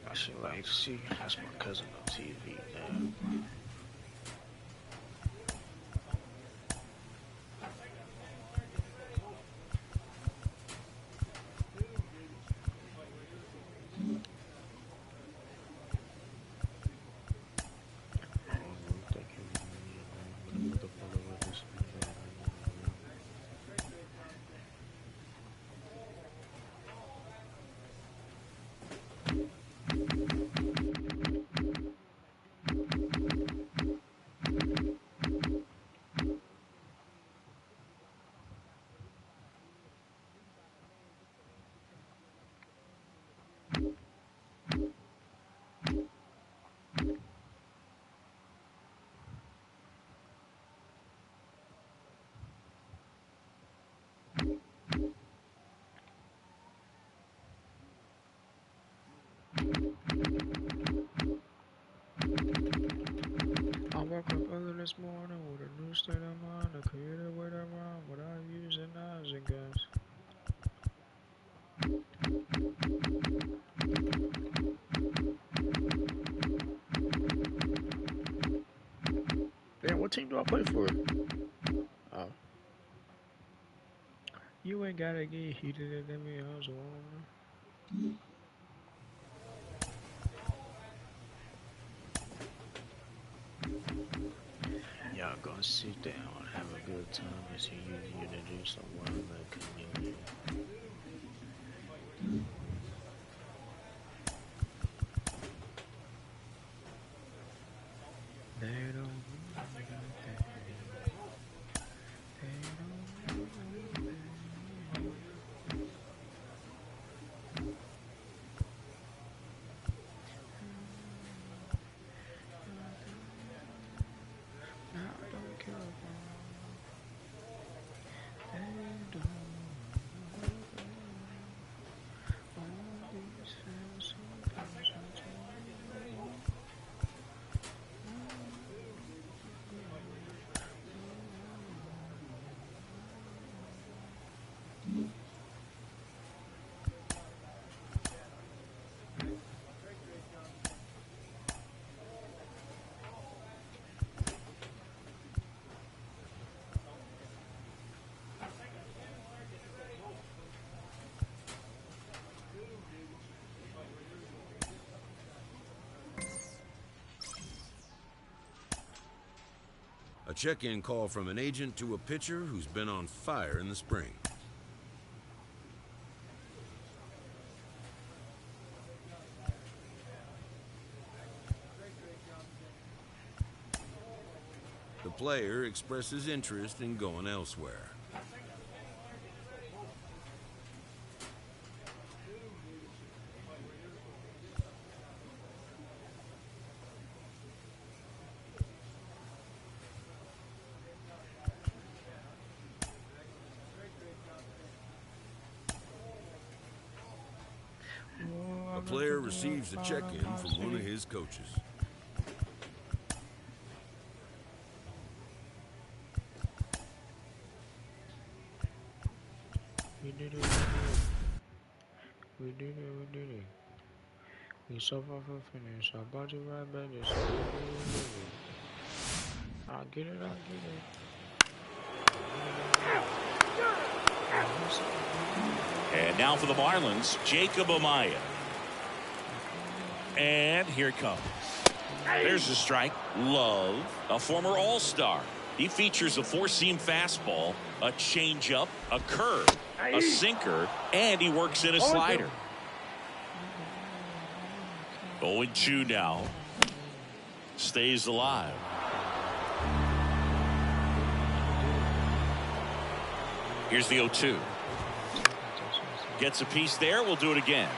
I should like to see. That's my cousin on TV now. I woke up early this morning with a new state of mind. I created a way to rhyme without using knives and guns. Damn, what team do I play for? Oh. You ain't gotta get heated at me, I was warm. Y'all gonna sit down and have a good time as you introduce someone in the community. They don't know anything. They don't know anything. I don't care about. They don't know. check-in call from an agent to a pitcher who's been on fire in the spring. The player expresses interest in going elsewhere. A player receives a check-in from one of his coaches. We did it. We did it. We did it. We so far from finish. I bought you right back. I'll get it. I'll get it. And now for the Marlins, Jacob Amaya. And here it comes. There's a strike. Love, a former All-Star. He features a four-seam fastball, a changeup, a curve, a sinker, and he works in a slider. 0-2 now. Stays alive. Here's the 0-2. Gets a piece there. We'll do it again.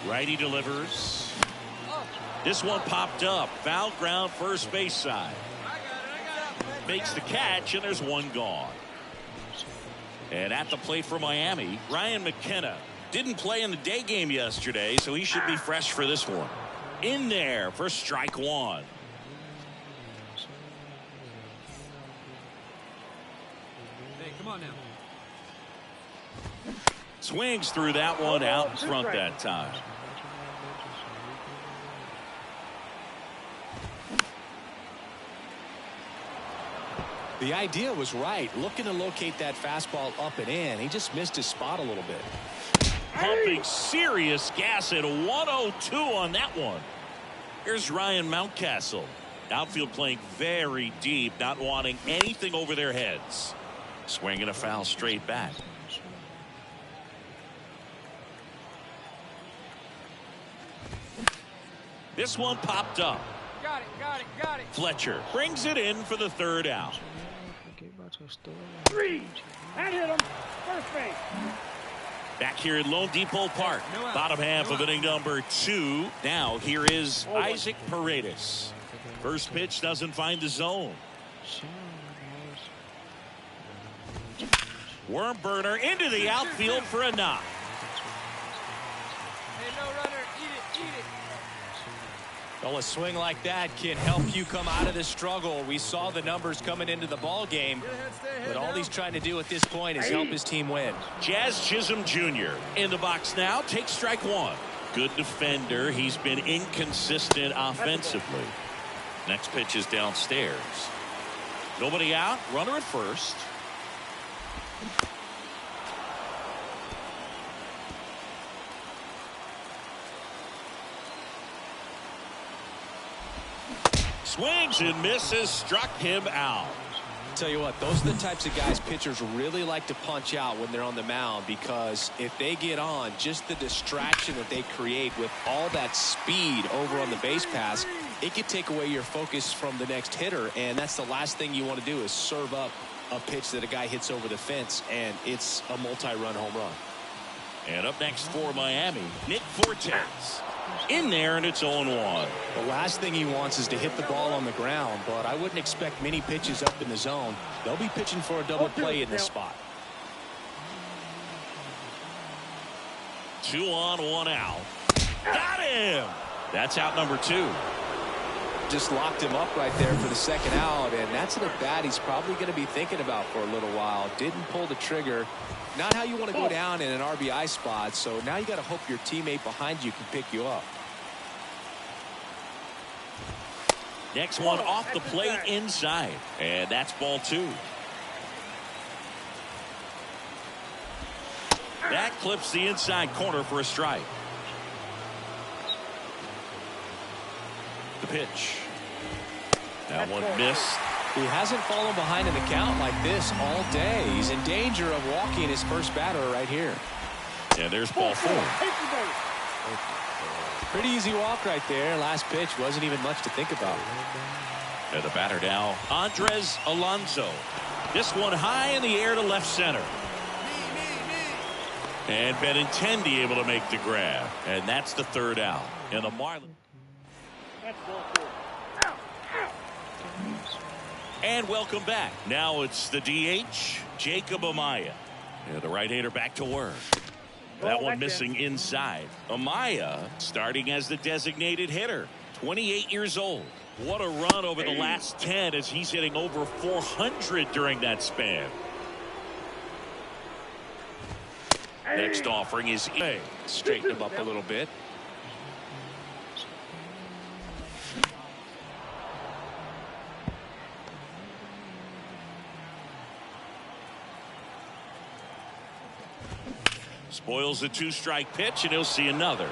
Righty delivers. This one popped up. Foul ground, first base side. Makes the catch, and there's one gone. And at the plate for Miami, Ryan McKenna didn't play in the day game yesterday, so he should be fresh for this one. In there for strike one. Hey, come on now. Swings through that one out in front that time. The idea was right. Looking to locate that fastball up and in. He just missed his spot a little bit. Pumping serious gas at 102 on that one. Here's Ryan Mountcastle. Outfield playing very deep, not wanting anything over their heads. Swinging a foul straight back. This one popped up. Got it, got it, got it. Fletcher brings it in for the third out. 3. That hit him. First base. Back here at Lone Depot Park. Bottom half of inning number 2. Now here is Isaac Paredes. First pitch doesn't find the zone. Worm burner into the outfield for a knock. Hey, no runner. Eat it, eat it. Well, a swing like that can help you come out of the struggle. We saw the numbers coming into the ball game, but all he's trying to do at this point is help his team win. Jazz Chisholm Jr. in the box now. Takes strike one. Good defender. He's been inconsistent offensively. Next pitch is downstairs. Nobody out. Runner at first. Swings and misses, struck him out. Tell you what, those are the types of guys pitchers really like to punch out when they're on the mound, because if they get on, just the distraction that they create with all that speed over on the base pass, it could take away your focus from the next hitter, and that's the last thing you want to do is serve up a pitch that a guy hits over the fence, and it's a multi-run home run. And up next for Miami, Nick Fortes. In there, and it's 0-1. The last thing he wants is to hit the ball on the ground, but I wouldn't expect many pitches up in the zone. They'll be pitching for a double play in this spot. 2 on, 1 out. Got him! That's out number 2. Just locked him up right there for the second out, and that's an at-bat he's probably going to be thinking about for a little while. Didn't pull the trigger. Not how you want to go down in an RBI spot, so now you got to hope your teammate behind you can pick you up. Next one off the plate inside, and that's ball 2. That clips the inside corner for a strike. The pitch. That one missed. He hasn't fallen behind in the count like this all day. He's in danger of walking his first batter right here. And there's ball 4. Pretty easy walk right there. Last pitch wasn't even much to think about. And the batter now, Andres Alonso. This one high in the air to left center. And Benintendi able to make the grab. And that's the 3rd out. And the Marlins. That's ball 4. And welcome back. Now it's the DH, Jacob Amaya. And the right-hander back to work. That one missing inside. Amaya starting as the designated hitter. 28 years old. What a run over the last 10 as he's hitting over 400 during that span. Next offering is A. Straighten him up a little bit. Spoils the 2-strike pitch, and he'll see another.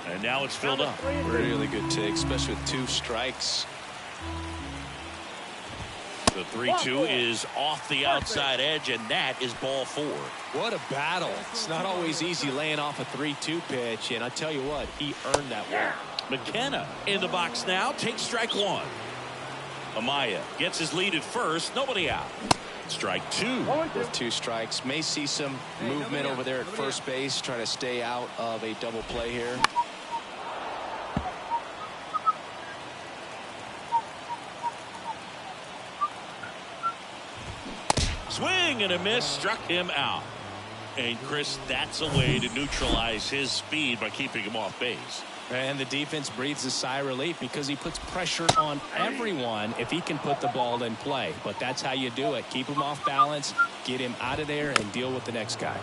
And now it's filled up. Really good take, especially with 2 strikes. The 3-2 is off the outside edge, and that is ball 4. What a battle. It's not always easy laying off a 3-2 pitch, and I tell you what, he earned that one. McKenna in the box now, takes strike 1. Amaya gets his lead at first, nobody out. Strike 2. With 2 strikes, may see some movement over there at first base, trying to stay out of a double play here. Swing and a miss, struck him out. And Chris, that's a way to neutralize his speed by keeping him off base. And the defense breathes a sigh of relief because he puts pressure on everyone if he can put the ball in play. But that's how you do it. Keep him off balance, get him out of there, and deal with the next guy.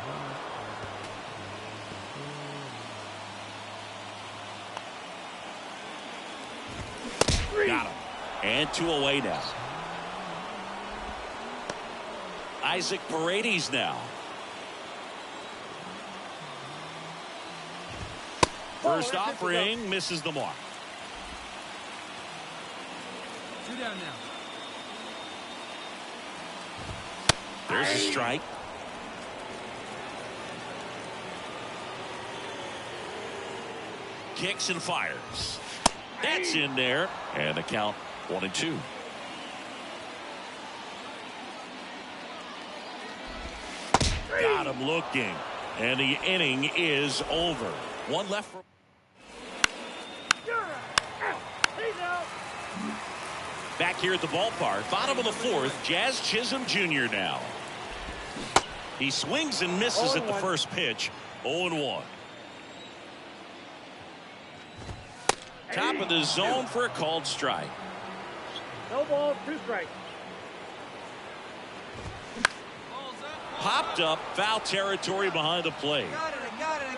Got him. And 2 away now. Isaac Paredes now. First offering misses the mark. 2 down now. There's a strike. Kicks and fires. That's in there. And the count 1-2. Got him looking. And the inning is over. 1 left for. Back here at the ballpark, bottom of the 4th, Jazz Chisholm Jr. now. He swings and misses at the first pitch. 0-1. Top of the zone for a called strike. No ball, 2 strikes. Popped up, foul territory behind the plate. I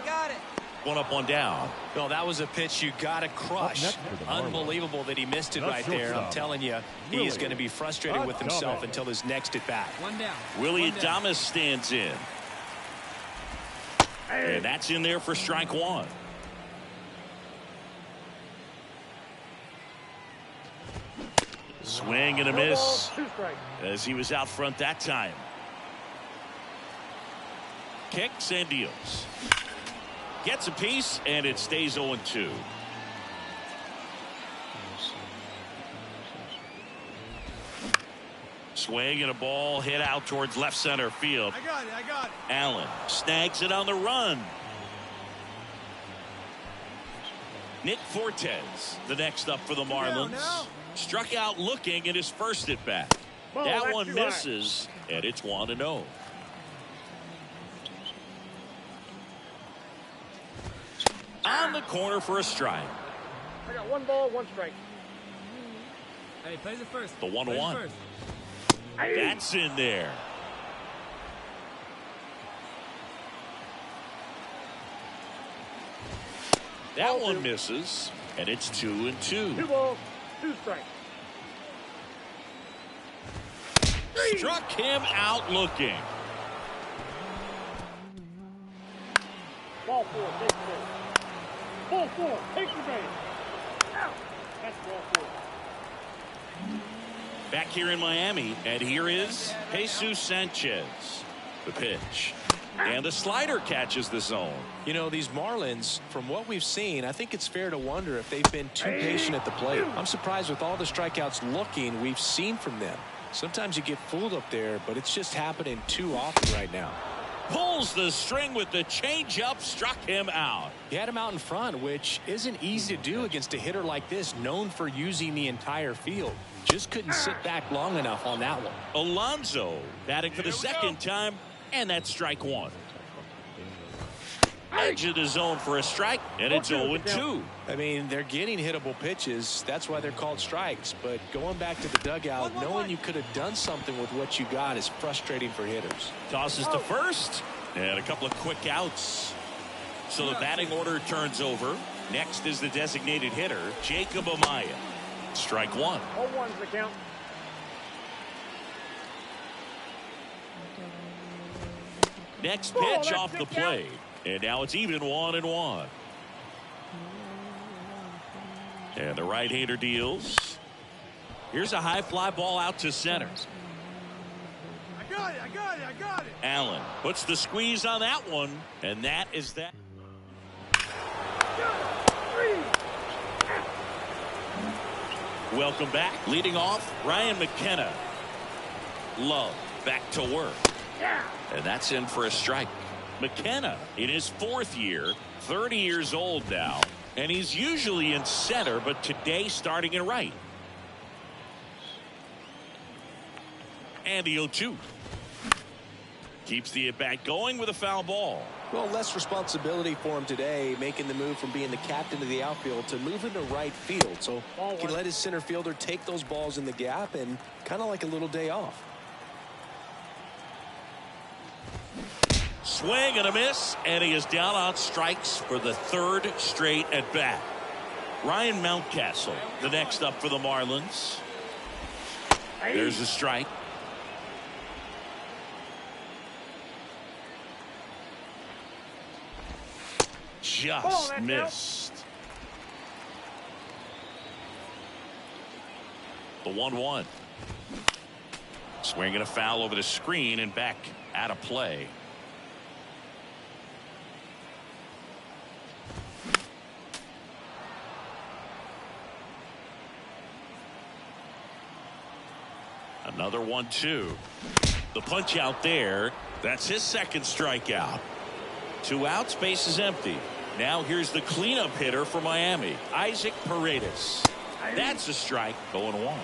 got it. One up, one down. Well, that was a pitch you got to crush. Unbelievable that he missed it right there. I'm telling you, he is going to be frustrated with himself until his next at bat. 1 down. Willie Adames stands in. And that's in there for strike 1. Swing and a miss as he was out front that time. Kicks and deals. Gets a piece, and it stays 0-2. Swing and a ball hit out towards left center field. I got it. Allen snags it on the run. Nick Fortes, the next up for the Marlins. Struck out looking at his first at bat. That one misses, and it's 1-0. On the corner for a strike. I got 1 ball, 1 strike. Hey, plays it first. The 1-1. That's in there. That one misses, and it's 2-2. 2 balls, 2 strikes. Struck him out looking. Ball 4, take the base. Ball 4, take the base. Out. That's ball 4. Back here in Miami, and here is Jesus Sanchez. The pitch. And the slider catches the zone. You know, these Marlins, from what we've seen, I think it's fair to wonder if they've been too patient at the plate. I'm surprised with all the strikeouts we've seen from them. Sometimes you get fooled up there, but it's just happening too often right now. Pulls the string with the changeup, struck him out. He had him out in front, which isn't easy to do against a hitter like this, known for using the entire field. Just couldn't sit back long enough on that one. Alonso batting for the second time, and that's strike one. Edge of the zone for a strike, and it's 0-2. I mean, they're getting hittable pitches. That's why they're called strikes. But going back to the dugout, knowing you could have done something with what you got is frustrating for hitters. Tosses to first, and a couple of quick outs. So the batting order turns over. Next is the designated hitter, Jacob Amaya. Strike one. 0-1's the count. Next pitch off the plate. And now it's even 1-1. And the right-hander deals. Here's a high fly ball out to center. I got it. Allen puts the squeeze on that one. And that is that. Welcome back. Leading off, Ryan McKenna. Love back to work. And that's in for a strike. McKenna in his fourth year, 30 years old now, and he's usually in center, but today starting in right. And the 0-2. Keeps the at-bat going with a foul ball. Well, less responsibility for him today, making the move from being the captain of the outfield to moving to right field. So he can let his center fielder take those balls in the gap and kind of like a little day off. Swing and a miss, and he is down on strikes for the third straight at bat. Ryan Mountcastle, the next up for the Marlins. There's a strike. Just missed. The 1-1. Swinging a foul over the screen and back out of play. Another 1-2. The punch out there. That's his second strikeout. 2 outs, base is empty. Now here's the cleanup hitter for Miami, Isaac Paredes. That's a strike, 0-1.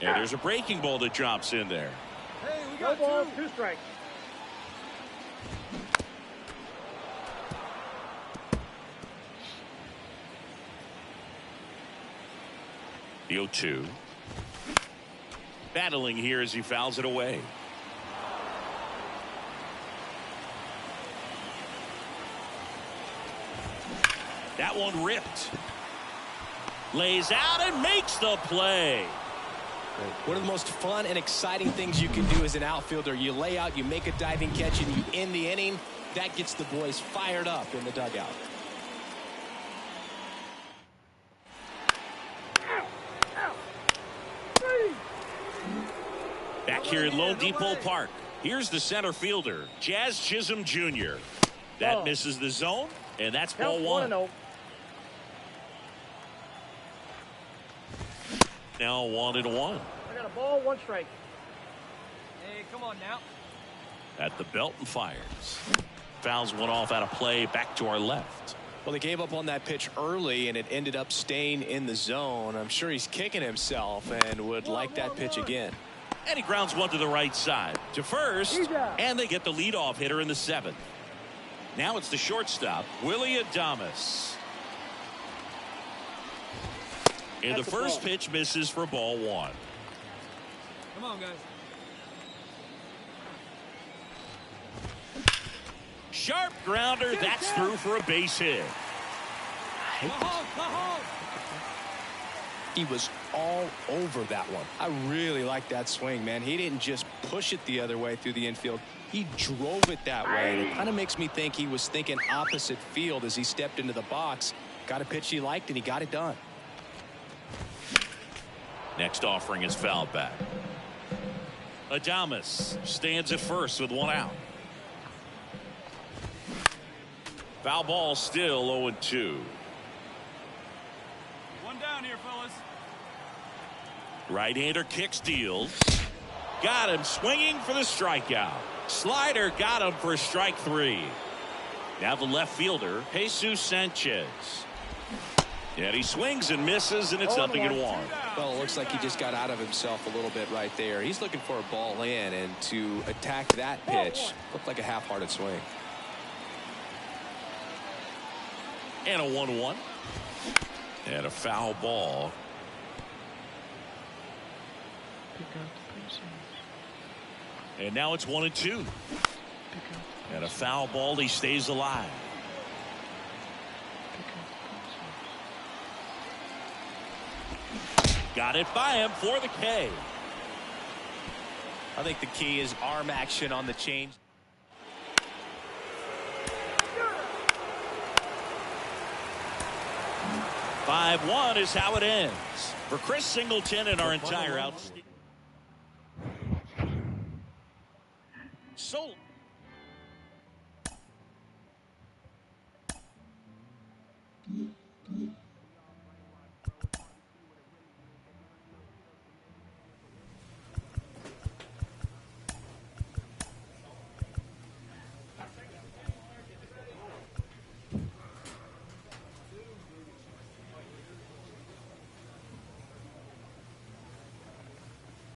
And there's a breaking ball that drops in there. Hey, we No got ball, 2. 2 strikes. The 0-2. Battling here as he fouls it away. That one ripped. Lays out and makes the play. One of the most fun and exciting things you can do as an outfielder. You lay out, you make a diving catch, and you end the inning. That gets the boys fired up in the dugout. Back here at Lone Depot Park, here's the center fielder, Jazz Chisholm Jr. That misses the zone, and that's ball 1. Now 1-1. I got a ball, 1 strike. Hey, come on now. At the belt and fires. Fouls one off out of play, back to our left. Well, they gave up on that pitch early, and it ended up staying in the zone. I'm sure he's kicking himself and would like that pitch again. And he grounds one to the right side. To first, and they get the leadoff hitter in the 7th. Now it's the shortstop, Willie Adames. And the first pitch misses for ball 1. Come on, guys. Sharp grounder, that's through for a base hit. Go home. He was all over that one. I really like that swing, man. He didn't just push it the other way through the infield. He drove it that way. And it kind of makes me think he was thinking opposite field as he stepped into the box. Got a pitch he liked, and he got it done. Next offering is fouled back. Adames stands at first with one out. Foul ball, still 0-2. One down here, fellas. Right-hander kicks, deals. Got him swinging for the strikeout. Slider got him for strike 3. Now the left fielder, Jesus Sanchez. And he swings and misses, and it's 0-1. Well, it looks like he just got out of himself a little bit right there. He's looking for a ball in, and to attack that pitch looked like a half-hearted swing. And a 1-1. And a foul ball. And now it's 1-2. And a foul ball. He stays alive. Got it by him for the K. I think the key is arm action on the change. (5-1) is how it ends. For Chris Singleton and our entire out. So